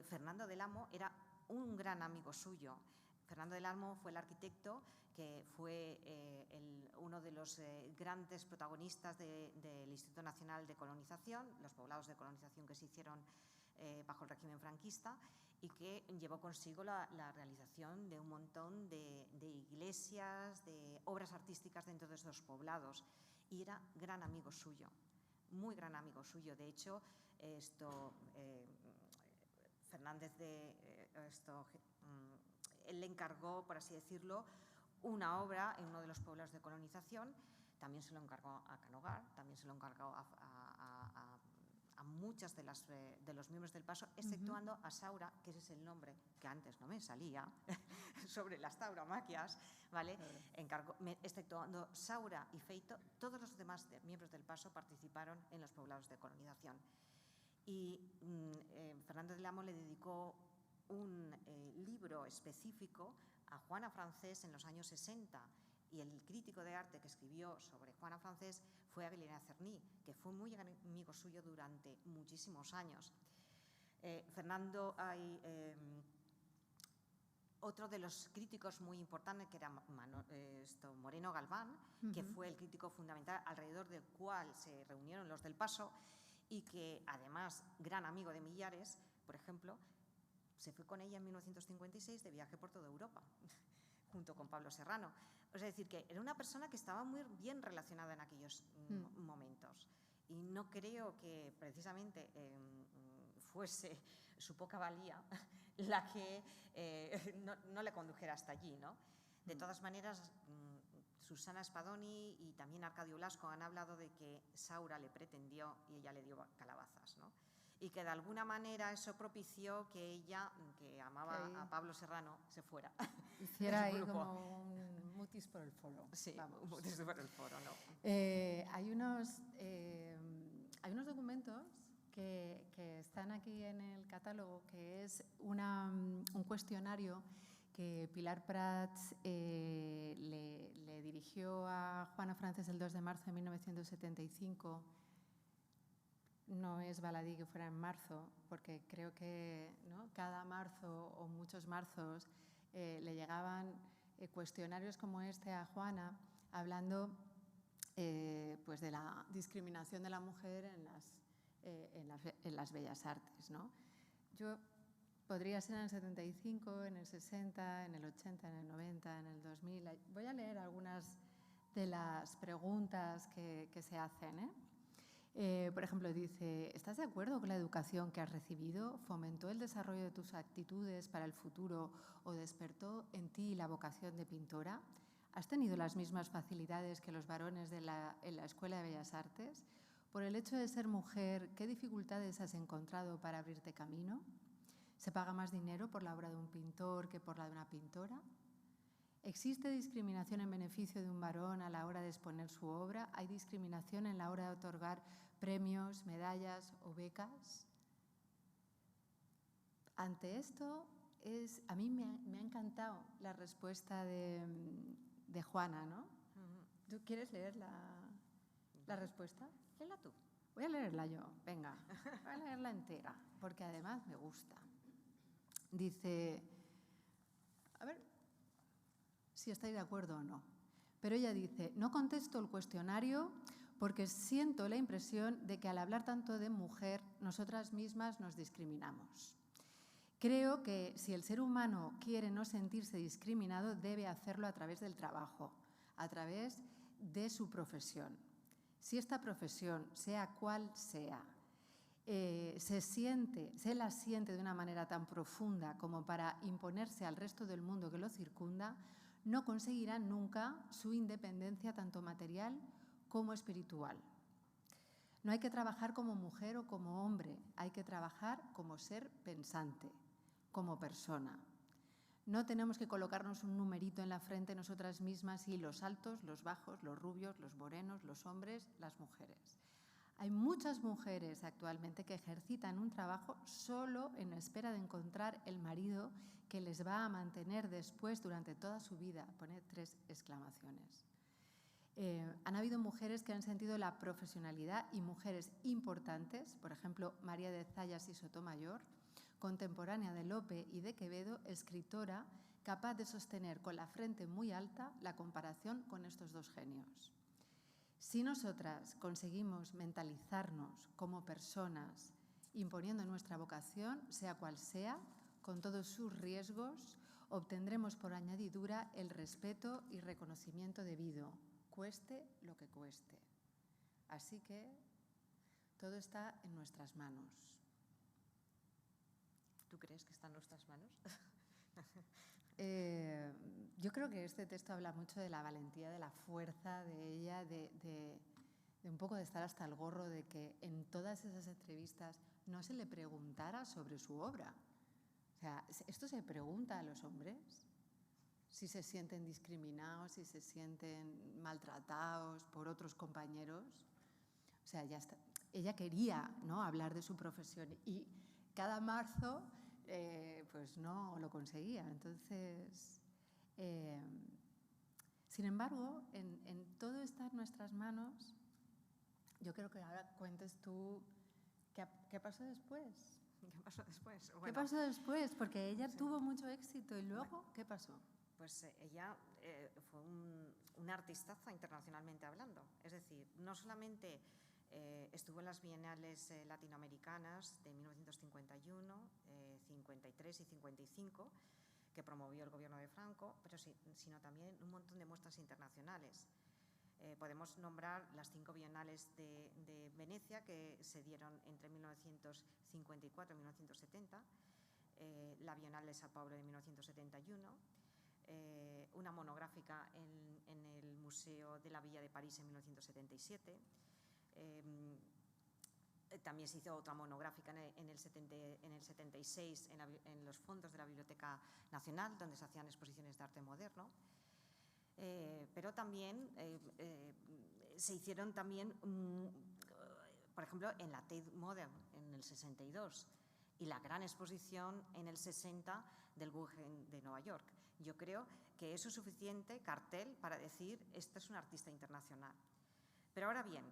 Fernando del Amo era un gran amigo suyo. Fernando del Amo fue el arquitecto que fue uno de los grandes protagonistas del Instituto Nacional de Colonización, los poblados de colonización que se hicieron bajo el régimen franquista, y que llevó consigo la realización de un montón de iglesias, de obras artísticas dentro de esos poblados, y era gran amigo suyo, muy gran amigo suyo. De hecho, Fernández él le encargó, por así decirlo, una obra en uno de los pueblos de colonización. También se lo encargó a Canogar, también se lo encargó a muchas de los miembros del Paso, exceptuando a Saura, que ese es el nombre que antes no me salía, sobre las tauromaquias, ¿vale? Exceptuando Saura y Feito, todos los demás miembros del Paso participaron en los poblados de colonización. Y Fernando del Amo le dedicó un libro específico a Juana Francés en los años 60, y el crítico de arte que escribió sobre Juana Francés fue Avelina Cerny, que fue muy amigo suyo durante muchísimos años. Otro de los críticos muy importantes, que era Moreno Galván, que fue el crítico fundamental alrededor del cual se reunieron los del Paso, y que además, gran amigo de Millares, por ejemplo, se fue con ella en 1956 de viaje por toda Europa, junto con Pablo Serrano. Es decir, que era una persona que estaba muy bien relacionada en aquellos momentos. Y no creo que precisamente fuese su poca valía la que no le condujera hasta allí, ¿no? De todas maneras, Susana Spadoni y también Arcadio Blasco han hablado de que Saura le pretendió y ella le dio calabazas, ¿no? Y que de alguna manera eso propició que ella, que amaba a Pablo Serrano, se fuera. Hiciera ahí como un mutis por el foro. Sí, un mutis por el foro, ¿no? Hay unos documentos que están aquí en el catálogo, que es un cuestionario que Pilar Prats le dirigió a Juana Francés el 2 de marzo de 1975. No es baladí que fuera en marzo, porque creo que, ¿no?, cada marzo o muchos marzos le llegaban cuestionarios como este a Juana, hablando pues de la discriminación de la mujer en las bellas artes, ¿no? Podría ser en el 75, en el 60, en el 80, en el 90, en el 2000. Voy a leer algunas de las preguntas que se hacen, ¿eh? Por por ejemplo, dice, ¿estás de acuerdo con la educación que has recibido? ¿Fomentó el desarrollo de tus actitudes para el futuro o despertó en ti la vocación de pintora? ¿Has tenido las mismas facilidades que los varones en la Escuela de Bellas Artes? Por el hecho de ser mujer, ¿qué dificultades has encontrado para abrirte camino? ¿Se paga más dinero por la obra de un pintor que por la de una pintora? ¿Existe discriminación en beneficio de un varón a la hora de exponer su obra? ¿Hay discriminación en la hora de otorgar premios, medallas o becas? Ante esto, a mí me ha encantado la respuesta de Juana, ¿no? ¿Tú quieres leer la respuesta? Léela tú. Voy a leerla yo, venga, voy a leerla entera, porque además me gusta. Dice, a ver si estáis de acuerdo o no, pero ella dice, no contesto el cuestionario porque siento la impresión de que al hablar tanto de mujer, nosotras mismas nos discriminamos. Creo que si el ser humano quiere no sentirse discriminado, debe hacerlo a través del trabajo, a través de su profesión. Si esta profesión, sea cual sea, se la siente de una manera tan profunda como para imponerse al resto del mundo que lo circunda, no conseguirá nunca su independencia tanto material como espiritual. No hay que trabajar como mujer o como hombre, hay que trabajar como ser pensante, como persona. No tenemos que colocarnos un numerito en la frente nosotras mismas y los altos, los bajos, los rubios, los morenos, los hombres, las mujeres. Hay muchas mujeres actualmente que ejercitan un trabajo solo en espera de encontrar el marido que les va a mantener después durante toda su vida. Pone 3 exclamaciones. Han habido mujeres que han sentido la profesionalidad y mujeres importantes, por ejemplo, María de Zayas y Sotomayor, contemporánea de Lope y de Quevedo, escritora capaz de sostener con la frente muy alta la comparación con estos dos genios. Si nosotras conseguimos mentalizarnos como personas, imponiendo nuestra vocación, sea cual sea, con todos sus riesgos, obtendremos por añadidura el respeto y reconocimiento debido, cueste lo que cueste. Así que todo está en nuestras manos. ¿Tú crees que está en nuestras manos? Yo creo que este texto habla mucho de la valentía, de la fuerza de ella, de un poco de estar hasta el gorro, de que en todas esas entrevistas no se le preguntara sobre su obra. O sea, esto se pregunta a los hombres, si se sienten discriminados, si se sienten maltratados por otros compañeros. O sea, ella quería, ¿no?, hablar de su profesión y cada marzo pues no lo conseguía. Entonces, sin embargo, en todo está en nuestras manos. Yo creo que ahora cuentes tú qué pasó después. ¿Qué pasó después? Bueno, ¿qué pasó después? Porque ella tuvo mucho éxito y luego, ¿qué pasó? Pues ella fue una artistaza internacionalmente hablando. Es decir, no solamente estuvo en las bienales latinoamericanas de 1951, 53 y 55, que promovió el gobierno de Franco, pero sino también un montón de muestras internacionales. Podemos nombrar las 5 bienales de Venecia que se dieron entre 1954 y 1970, la Bienal de Sao Paulo de 1971, una monográfica en el Museo de la Villa de París en 1977. También se hizo otra monográfica en el 76 en los fondos de la Biblioteca Nacional, donde se hacían exposiciones de arte moderno. Pero también se hicieron también, por ejemplo, en la Tate Modern en el 62 y la gran exposición en el 60 del Guggenheim de Nueva York. Yo creo que eso es suficiente cartel para decir, esta es una artista internacional. Pero ahora bien,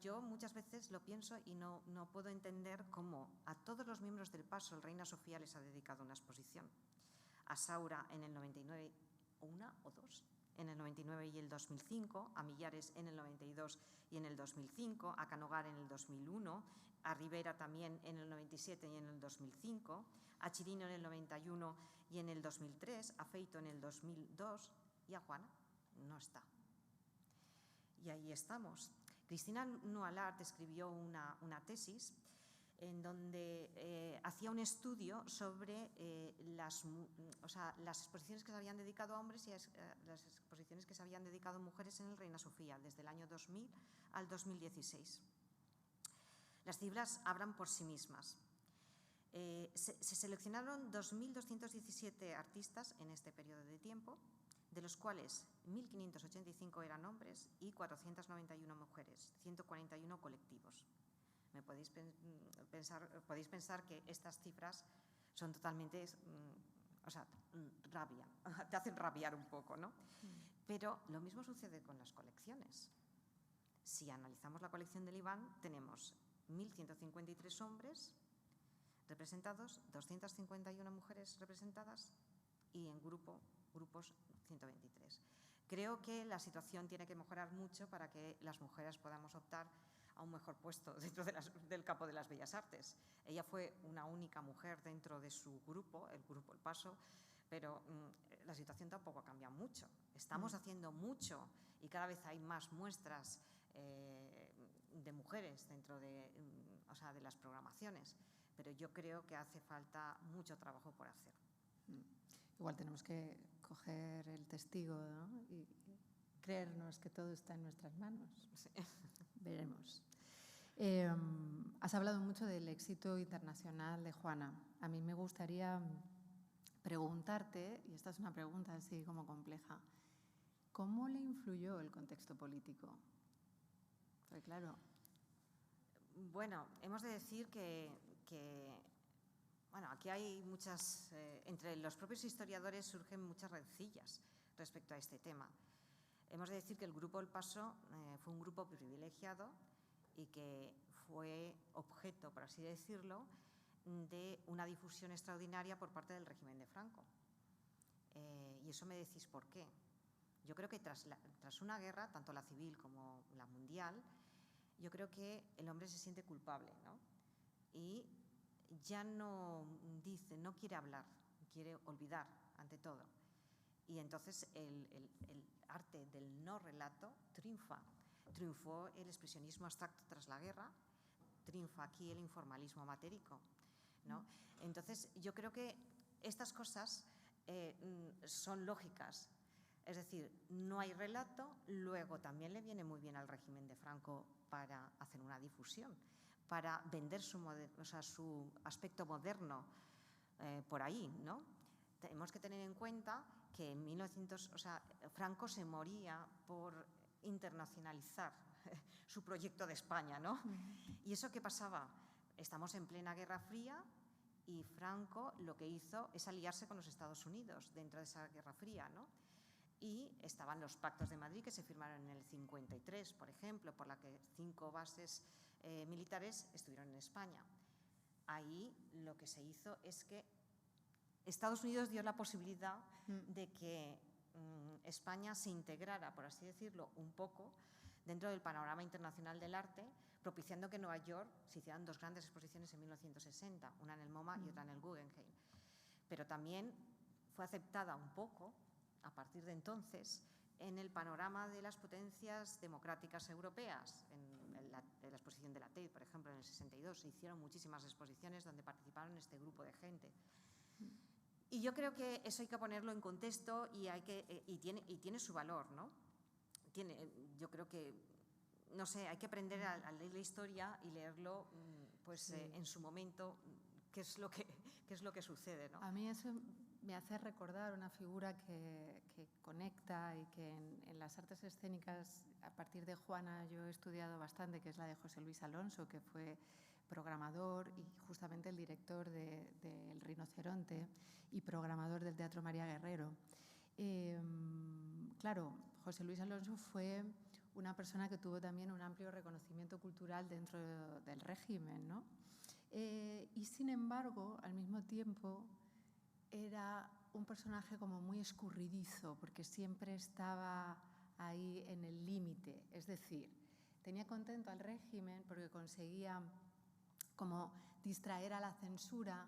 yo muchas veces lo pienso y no puedo entender cómo a todos los miembros del Paso el Reina Sofía les ha dedicado una exposición. A Saura en el 99, una o dos, en el 99 y el 2005, a Millares en el 92 y en el 2005, a Canogar en el 2001, a Rivera también en el 97 y en el 2005, a Chirino en el 91 y en el 2003, a Feito en el 2002 y a Juana no está. Y ahí estamos. Cristina Nualart escribió una tesis en donde hacía un estudio sobre las exposiciones que se habían dedicado a hombres y las exposiciones que se habían dedicado a mujeres en el Reina Sofía, desde el año 2000 al 2016. Las cifras hablan por sí mismas. Se seleccionaron 2.217 artistas en este periodo de tiempo, de los cuales 1.585 eran hombres y 491 mujeres, 141 colectivos. Podéis pensar que estas cifras son totalmente, rabian, te hacen rabiar un poco, ¿no? Pero lo mismo sucede con las colecciones. Si analizamos la colección del Iván, tenemos 1.153 hombres representados, 251 mujeres representadas y en grupos 123. Creo que la situación tiene que mejorar mucho para que las mujeres podamos optar a un mejor puesto dentro del campo de las bellas artes. Ella fue una única mujer dentro de su grupo, el Grupo El Paso, pero la situación tampoco cambia mucho. Estamos haciendo mucho y cada vez hay más muestras de mujeres dentro de las programaciones, pero yo creo que hace falta mucho trabajo por hacer. Igual tenemos que coger el testigo, ¿no? Y creernos que todo está en nuestras manos. Sí. Veremos. Has hablado mucho del éxito internacional de Juana. A mí me gustaría preguntarte, y esta es una pregunta así como compleja, ¿cómo le influyó el contexto político? Pues claro. Bueno, hemos de decir que aquí hay muchas, entre los propios historiadores surgen muchas rencillas respecto a este tema. Hemos de decir que el Grupo El Paso fue un grupo privilegiado y que fue objeto, por así decirlo, de una difusión extraordinaria por parte del régimen de Franco. Y eso me decís por qué. Yo creo que tras una guerra, tanto la civil como la mundial, yo creo que el hombre se siente culpable, ¿no? Y ya no dice, no quiere hablar, quiere olvidar ante todo. Y entonces el arte del no relato triunfa. Triunfó el expresionismo abstracto tras la guerra, triunfa aquí el informalismo matérico, ¿no? Entonces yo creo que estas cosas son lógicas. Es decir, no hay relato, luego también le viene muy bien al régimen de Franco para hacer una difusión, para vender su aspecto moderno por ahí, ¿no? Tenemos que tener en cuenta que en Franco se moría por internacionalizar su proyecto de España, ¿no? ¿Y eso qué pasaba? Estamos en plena Guerra Fría y Franco lo que hizo es aliarse con los Estados Unidos dentro de esa Guerra Fría, ¿no? Y estaban los pactos de Madrid que se firmaron en el 53, por ejemplo, por la que 5 bases militares estuvieron en España. Ahí lo que se hizo es que Estados Unidos dio la posibilidad de que España se integrara, por así decirlo, un poco dentro del panorama internacional del arte, propiciando que en Nueva York se hicieran 2 grandes exposiciones en 1960, una en el MoMA y otra en el Guggenheim. Pero también fue aceptada un poco, a partir de entonces, en el panorama de las potencias democráticas europeas. En la exposición de la Tate, por ejemplo, en el 62, se hicieron muchísimas exposiciones donde participaron este grupo de gente. Y yo creo que eso hay que ponerlo en contexto y tiene su valor, ¿no? Yo creo que, no sé, hay que aprender a leer la historia y leerlo en su momento, qué es lo que sucede, ¿no? A mí eso me hace recordar una figura que conecta y que en las artes escénicas, a partir de Juana, yo he estudiado bastante, que es la de José Luis Alonso, que fue programador y justamente el director del Rinoceronte y programador del Teatro María Guerrero. Claro, José Luis Alonso fue una persona que tuvo también un amplio reconocimiento cultural dentro del régimen, ¿no? Y sin embargo, al mismo tiempo, era un personaje como muy escurridizo, porque siempre estaba ahí en el límite. Es decir, tenía contento al régimen porque conseguía como distraer a la censura,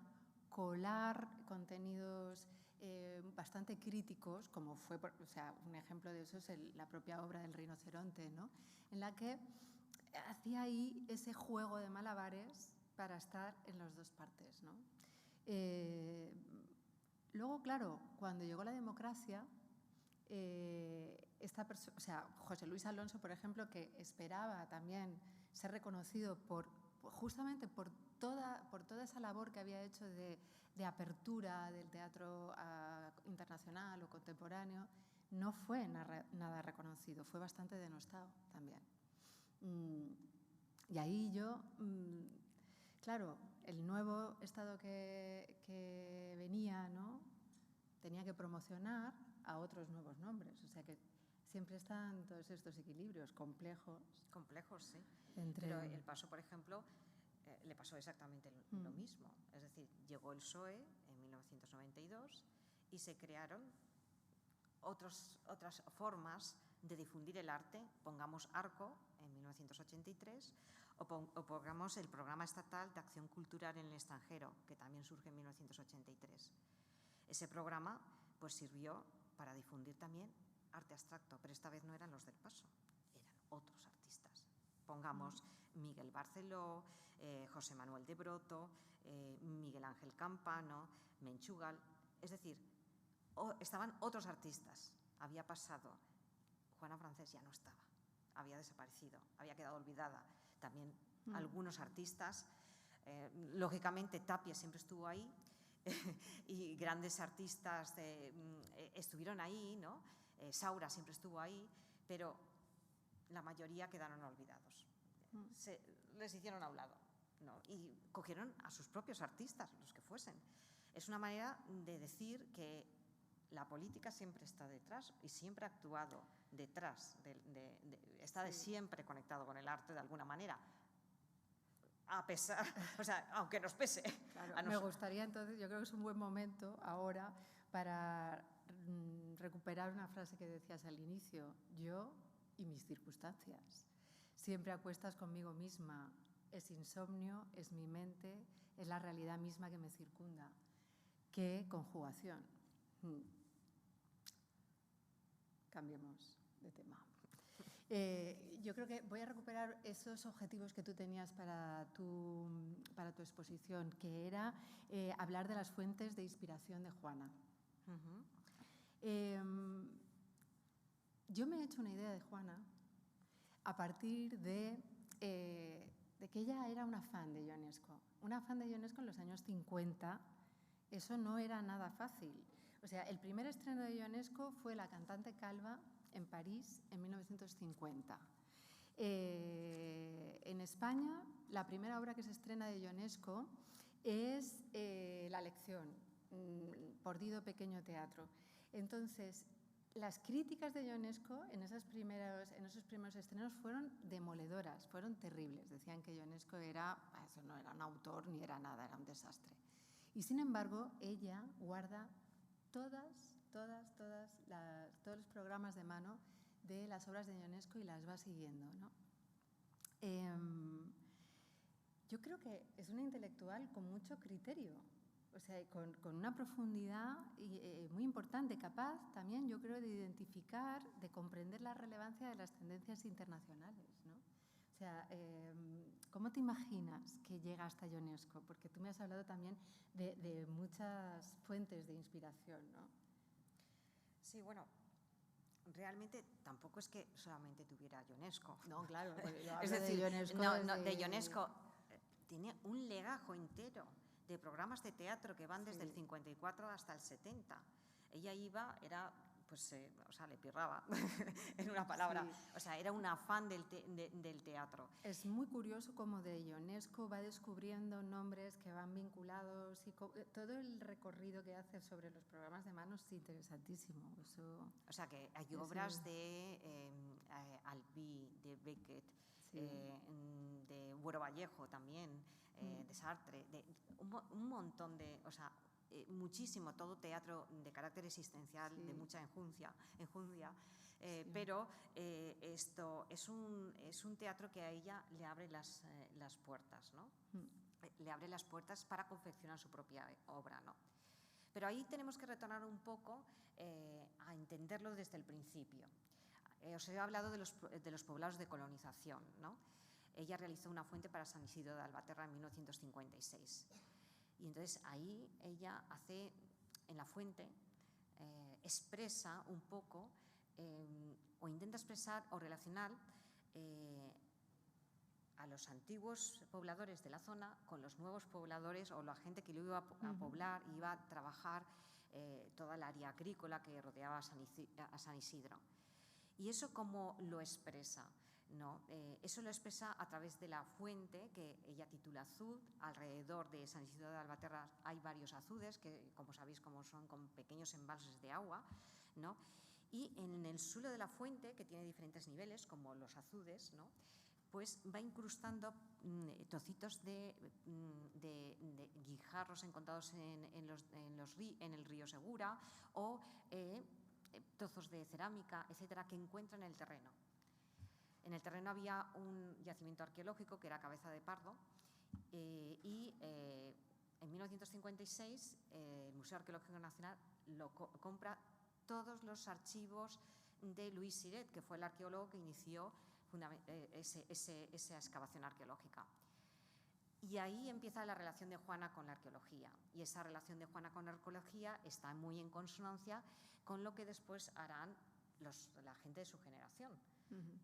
colar contenidos bastante críticos, como fue, un ejemplo de eso es la propia obra del Rinoceronte, ¿no? En la que hacía ahí ese juego de malabares para estar en las dos partes, ¿no? Luego, claro, cuando llegó la democracia, o sea, José Luis Alonso, por ejemplo, que esperaba también ser reconocido justamente por toda esa labor que había hecho de apertura del teatro internacional o contemporáneo, no fue nada reconocido, fue bastante denostado también. Y ahí yo, claro, el nuevo Estado que venía, ¿no?, tenía que promocionar a otros nuevos nombres. O sea que siempre están todos estos equilibrios complejos. Complejos, sí. Entre... Pero el PASO, por ejemplo, le pasó exactamente lo mismo. Es decir, llegó el PSOE en 1992 y se crearon otras formas de difundir el arte. Pongamos ARCO en 1983 o pongamos el Programa Estatal de Acción Cultural en el Extranjero, que también surge en 1983. Ese programa pues sirvió para difundir también arte abstracto, pero esta vez no eran los del PASO, eran otros artistas. Pongamos Miguel Barceló, José Manuel de Broto, Miguel Ángel Campano, Menchugal, es decir, estaban otros artistas. Había pasado, Juana Francés ya no estaba, había desaparecido, había quedado olvidada. También algunos artistas, lógicamente Tapia siempre estuvo ahí, y grandes artistas estuvieron ahí, ¿no? Saura siempre estuvo ahí, pero la mayoría quedaron olvidados. Les hicieron a un lado, ¿no? Y cogieron a sus propios artistas, los que fuesen. Es una manera de decir que la política siempre está detrás y siempre ha actuado detrás, está siempre conectado con el arte de alguna manera. A pesar, o sea, aunque nos pese. Claro, me gustaría entonces, yo creo que es un buen momento ahora para recuperar una frase que decías al inicio: yo y mis circunstancias. Siempre a cuestas conmigo misma. Es insomnio, es mi mente, es la realidad misma que me circunda. ¡Qué conjugación! Cambiemos de tema. Yo creo que voy a recuperar esos objetivos que tú tenías para tu exposición, que era hablar de las fuentes de inspiración de Juana. Yo me he hecho una idea de Juana a partir de que ella era una fan de Ionesco. Una fan de Ionesco en los años 50, eso no era nada fácil. O sea, el primer estreno de Ionesco fue La cantante calva en París en 1950. En España, la primera obra que se estrena de Ionesco es La lección, por Dido Pequeño Teatro. Entonces, las críticas de Ionesco en esos primeros estrenos fueron demoledoras, fueron terribles. Decían que Ionesco eso no era un autor ni era nada, era un desastre. Y sin embargo, ella guarda todos los programas de mano de las obras de Ionesco y las va siguiendo, ¿no? Yo creo que es una intelectual con mucho criterio, o sea, con una profundidad muy importante, capaz también, yo creo, de identificar, de comprender la relevancia de las tendencias internacionales, ¿no? O sea, ¿cómo te imaginas que llega hasta Ionesco? Porque tú me has hablado también de muchas fuentes de inspiración, ¿no? Sí, bueno, realmente tampoco es que solamente tuviera Ionesco. No, claro, es decir, de Ionesco, de Ionesco tiene un legajo entero de programas de teatro que van desde el 54 hasta el 70. Ella iba, era, pues, o sea, le pirraba, en una palabra. Sí. O sea, era una fan del teatro. Es muy curioso cómo de Ionesco va descubriendo nombres que van vinculados y todo el recorrido que hace sobre los programas de mano es interesantísimo. Eso, o sea, que hay obras de Albi, de Beckett, de Buero Vallejo también, de Sartre, de un montón de... O sea, muchísimo, todo teatro de carácter existencial, de mucha enjundia, pero esto es un teatro que a ella le abre las puertas, ¿no? Le abre las puertas para confeccionar su propia obra, ¿no? Pero ahí tenemos que retornar un poco a entenderlo desde el principio. Os he hablado de los poblados de colonización, ¿no? ella realizó una fuente para San Isidro de Albaterra en 1956. Y entonces ahí ella hace, en la fuente, expresa un poco o intenta expresar o relacionar a los antiguos pobladores de la zona con los nuevos pobladores o la gente que lo iba a poblar y iba a trabajar toda el área agrícola que rodeaba a San Isidro. ¿Y eso cómo lo expresa? ¿No? Eso lo expresa a través de la fuente que ella titula Azud. Alrededor de San Isidro de Albaterra hay varios azudes que, como sabéis, como son con pequeños embalses de agua, ¿no? Y en el suelo de la fuente, que tiene diferentes niveles, como los azudes, ¿no?, pues va incrustando trocitos de guijarros encontrados en el río Segura o trozos de cerámica, etcétera, que encuentra en el terreno. En el terreno había un yacimiento arqueológico que era Cabeza de Pardo y en 1956 el Museo Arqueológico Nacional compra todos los archivos de Luis Siret, que fue el arqueólogo que inició esa excavación arqueológica. Y ahí empieza la relación de Juana con la arqueología. Y esa relación de Juana con la arqueología está muy en consonancia con lo que después harán la gente de su generación,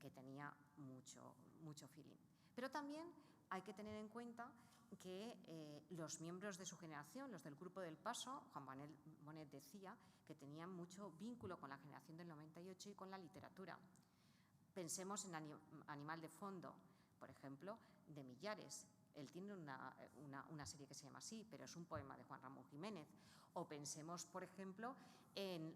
que tenía mucho feeling. Pero también hay que tener en cuenta que los miembros de su generación, los del Grupo del Paso, Juan Bonet decía que tenían mucho vínculo con la generación del 98 y con la literatura. Pensemos en Animal de Fondo, por ejemplo, de Millares. Él tiene una serie que se llama así, pero es un poema de Juan Ramón Jiménez. O pensemos, por ejemplo, en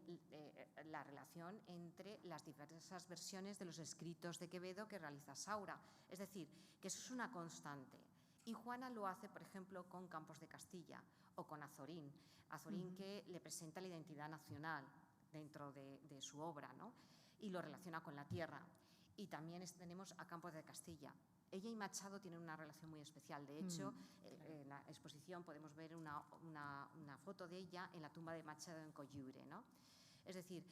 la relación entre las diversas versiones de los escritos de Quevedo que realiza Saura. Es decir, que eso es una constante. Y Juana lo hace, por ejemplo, con Campos de Castilla o con Azorín. Azorín que le presenta la identidad nacional dentro de su obra, ¿no? Y lo relaciona con la tierra. Y también tenemos a Campos de Castilla. Ella y Machado tienen una relación muy especial. De hecho, en la exposición podemos ver una foto de ella en la tumba de Machado en Coyure, ¿no? Es decir,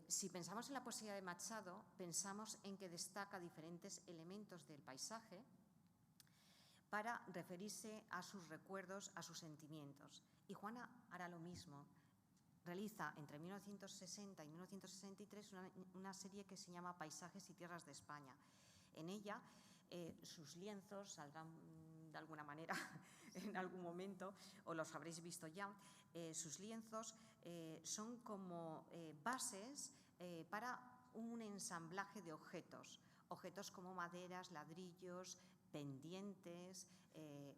si pensamos en la poesía de Machado, pensamos en que destaca diferentes elementos del paisaje para referirse a sus recuerdos, a sus sentimientos. Y Juana hará lo mismo. Realiza entre 1960 y 1963 una serie que se llama Paisajes y Tierras de España. En ella, sus lienzos saldrán de alguna manera en algún momento, o los habréis visto ya. Sus lienzos son como bases para un ensamblaje de objetos como maderas, ladrillos, pendientes,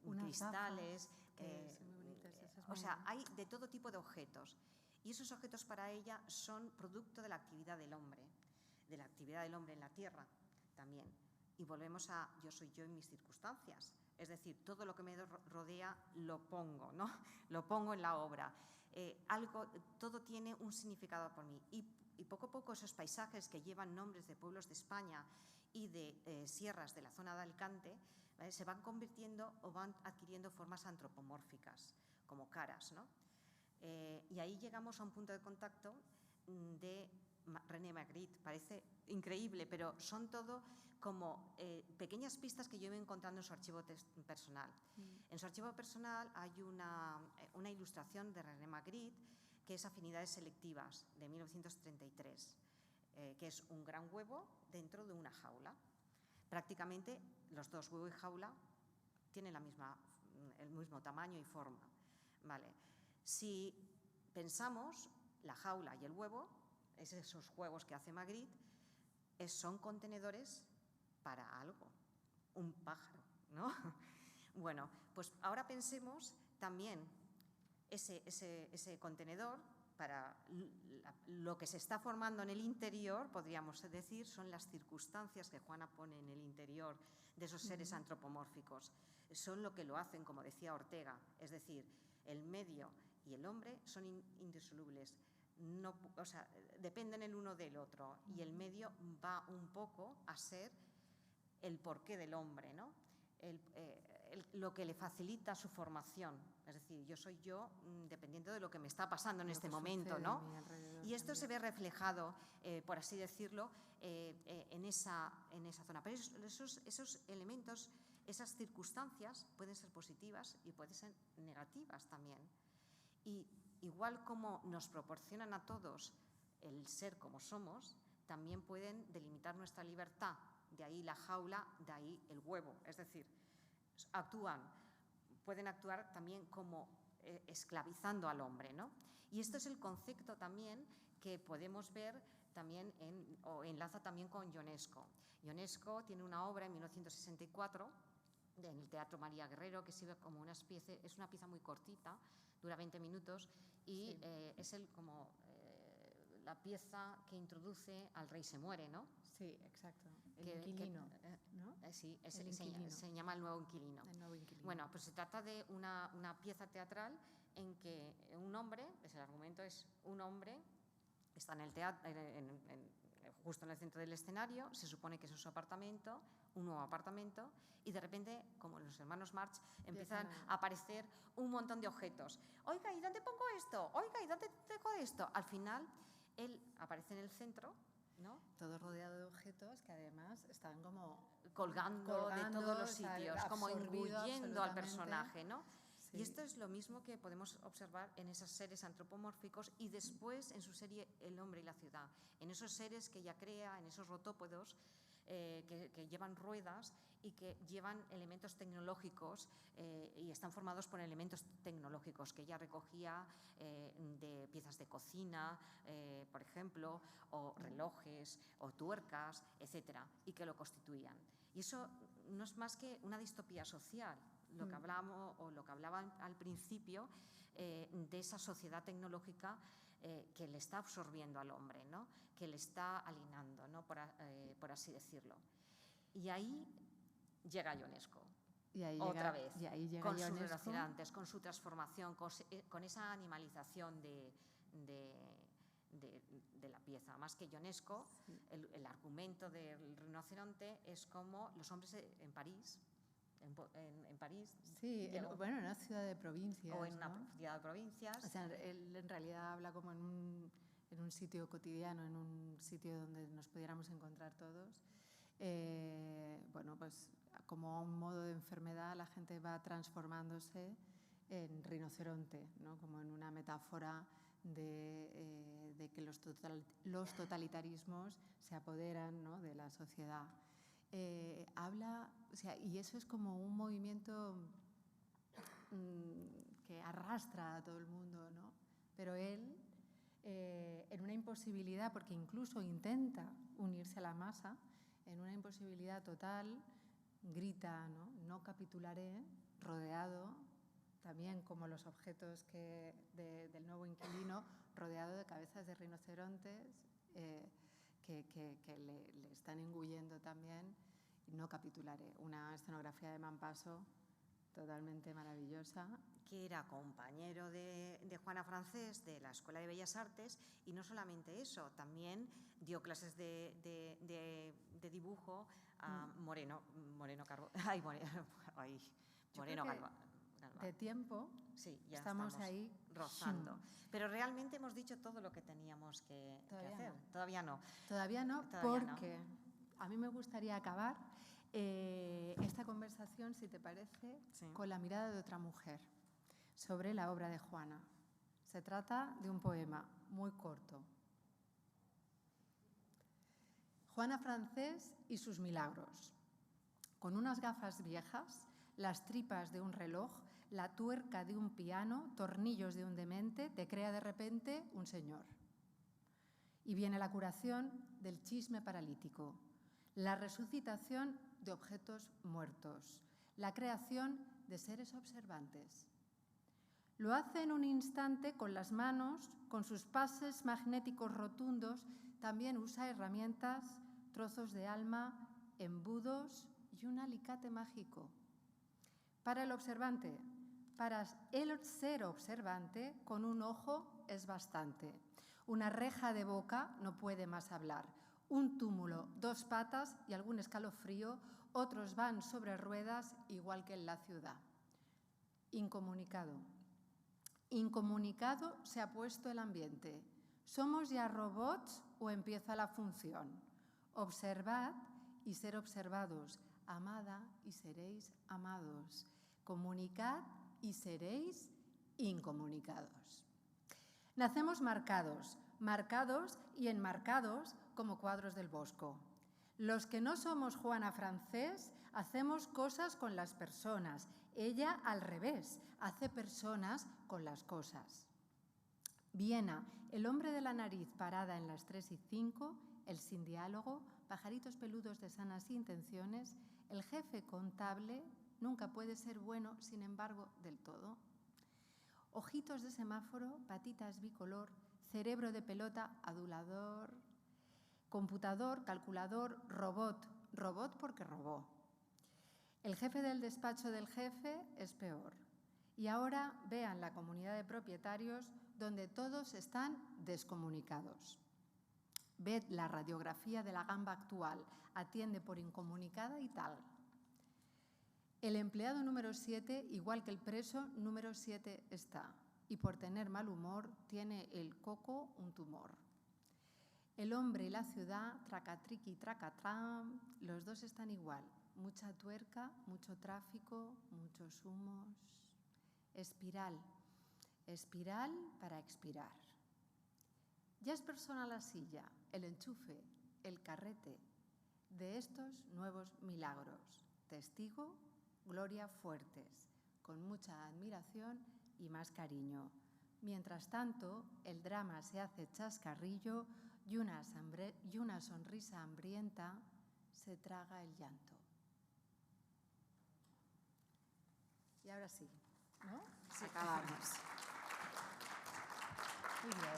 cristales. O sea, hay de todo tipo de objetos. Y esos objetos para ella son producto de la actividad del hombre en la tierra también. Y volvemos a yo soy yo en mis circunstancias. Es decir, todo lo que me rodea lo pongo, ¿no? Lo pongo en la obra. Todo tiene un significado por mí. Y poco a poco esos paisajes que llevan nombres de pueblos de España y de sierras de la zona de Alicante, ¿vale?, se van convirtiendo o van adquiriendo formas antropomórficas, como caras, ¿no? Y ahí llegamos a un punto de contacto de René Magritte. Parece increíble, pero son todo como pequeñas pistas que yo iba encontrando en su archivo personal. En su archivo personal hay una ilustración de René Magritte que es Afinidades selectivas, de 1933, que es un gran huevo dentro de una jaula. Prácticamente los dos, huevo y jaula, tienen el mismo tamaño y forma, ¿vale? Si pensamos, la jaula y el huevo, esos juegos que hace Magritte, son contenedores para algo, un pájaro, ¿no? Bueno, pues ahora pensemos también ese contenedor para lo que se está formando en el interior, podríamos decir, son las circunstancias que Juana pone en el interior de esos seres antropomórficos. Son lo que lo hacen, como decía Ortega, es decir, el medio y el hombre son indisolubles, o sea, dependen el uno del otro, y el medio va un poco a ser el porqué del hombre, ¿no? lo que le facilita su formación. Es decir, yo soy yo dependiendo de lo que me está pasando en este momento, ¿no? Y esto se ve reflejado, por así decirlo, en esa zona. Pero esos elementos, esas circunstancias pueden ser positivas y pueden ser negativas también. Y igual como nos proporcionan a todos el ser como somos, también pueden delimitar nuestra libertad. De ahí la jaula, de ahí el huevo. Es decir, pueden actuar también como esclavizando al hombre, ¿no? Y esto es el concepto también que podemos ver también o enlaza también con Ionesco. Ionesco tiene una obra en 1964 en el Teatro María Guerrero que sirve como es una pieza muy cortita, dura 20 minutos y sí. Es como la pieza que introduce al rey se muere, ¿no? Sí, exacto. El inquilino, ¿no? Sí, se llama El nuevo inquilino. El nuevo inquilino. Bueno, pues se trata de una pieza teatral en que un hombre, el argumento es un hombre, está en el teatro, justo en el centro del escenario, se supone que es su apartamento, un nuevo apartamento, y de repente, como los hermanos Marx, empiezan a aparecer un montón de objetos. Oiga, ¿y dónde pongo esto? Oiga, ¿y dónde dejo esto? Al final, él aparece en el centro, ¿no? Todo rodeado de objetos que además están como colgando de todos los sitios, como engullendo al personaje, ¿no? Sí. Y esto es lo mismo que podemos observar en esos seres antropomórficos y después en su serie El hombre y la ciudad, en esos seres que ella crea, en esos rotópodos que llevan ruedas y que llevan elementos tecnológicos y están formados por elementos tecnológicos que ella recogía de piezas de cocina, por ejemplo, o relojes, o tuercas, etcétera, y que lo constituían. Y eso no es más que una distopía social, lo que hablamos o lo que hablaban al principio de esa sociedad tecnológica que le está absorbiendo al hombre, ¿no? Que le está alienando, ¿no? Por así decirlo. Y ahí llega Ionesco. Otra vez, con sus relacionantes, con su transformación, con esa animalización de la pieza. Más que Ionesco, sí. El argumento del rinoceronte es como los hombres en París, en París. Sí, en una ciudad de provincias. O en una ¿no? ciudad de provincias. O sea, él en realidad habla como en un sitio cotidiano, en un sitio donde nos pudiéramos encontrar todos. Bueno, pues como un modo de enfermedad la gente va transformándose en rinoceronte, ¿no? Como en una metáfora de que los totalitarismos se apoderan, ¿no? De la sociedad. Habla, o sea, y eso es como un movimiento que arrastra a todo el mundo, ¿no? Pero él, en una imposibilidad, porque incluso intenta unirse a la masa, en una imposibilidad total, grita, ¿no? No capitularé, rodeado, también como los objetos del nuevo inquilino, rodeado de cabezas de rinocerontes que le están engullendo también. No capitularé. Una escenografía de Mampaso totalmente maravillosa. Que era compañero de Juana Francés de la Escuela de Bellas Artes, y no solamente eso, también dio clases de dibujo a Moreno Carbo. Moreno Carbo. De tiempo, sí, ya estamos ahí rozando. Pero realmente hemos dicho todo lo que teníamos que hacer. No. Todavía no. Todavía no, porque a mí me gustaría acabar esta conversación, si te parece, sí. Con la mirada de otra mujer sobre la obra de Juana. Se trata de un poema muy corto. Juana Francés y sus milagros. Con unas gafas viejas, las tripas de un reloj, la tuerca de un piano, tornillos de un demente, te crea de repente un señor. Y viene la curación del chisme paralítico, la resucitación de objetos muertos, la creación de seres observantes. Lo hace en un instante con las manos, con sus pases magnéticos rotundos, también usa herramientas, trozos de alma, embudos y un alicate mágico. Para el observante, para el ser observante, con un ojo es bastante. Una reja de boca no puede más hablar. Un túmulo, 2 patas y algún escalofrío otros van sobre ruedas igual que en la ciudad. Incomunicado. Incomunicado se ha puesto el ambiente. ¿Somos ya robots o empieza la función? Observad y ser observados. Amada y seréis amados. Comunicad y seréis incomunicados. Nacemos marcados, marcados y enmarcados como cuadros del Bosco. Los que no somos Juana Francés hacemos cosas con las personas. Ella, al revés, hace personas con las cosas. Viena, el hombre de la nariz parada en las 3 y 5, el sin diálogo, pajaritos peludos de sanas intenciones, el jefe contable nunca puede ser bueno, sin embargo, del todo. Ojitos de semáforo, patitas bicolor, cerebro de pelota, adulador, computador, calculador, robot, robot porque robó. El jefe del despacho del jefe es peor. Y ahora vean la comunidad de propietarios donde todos están descomunicados. Ved la radiografía de la gamba actual, atiende por incomunicada y tal. El empleado número 7, igual que el preso número 7 está, y por tener mal humor tiene el coco un tumor. El hombre y la ciudad, tracatriqui, tracatram, los dos están igual. Mucha tuerca, mucho tráfico, muchos humos. Espiral, espiral para expirar. Ya es persona la silla, el enchufe, el carrete de estos nuevos milagros. Testigo, Gloria Fuertes, con mucha admiración y más cariño. Mientras tanto, el drama se hace chascarrillo y una sonrisa hambrienta se traga el llanto. Y ahora sí, ¿no? Sí. Acabamos. Muy bien.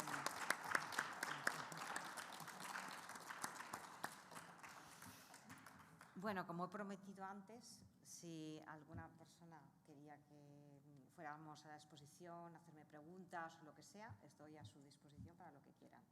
Bueno, como he prometido antes, si alguna persona quería que fuéramos a la exposición, hacerme preguntas o lo que sea, estoy a su disposición para lo que quieran.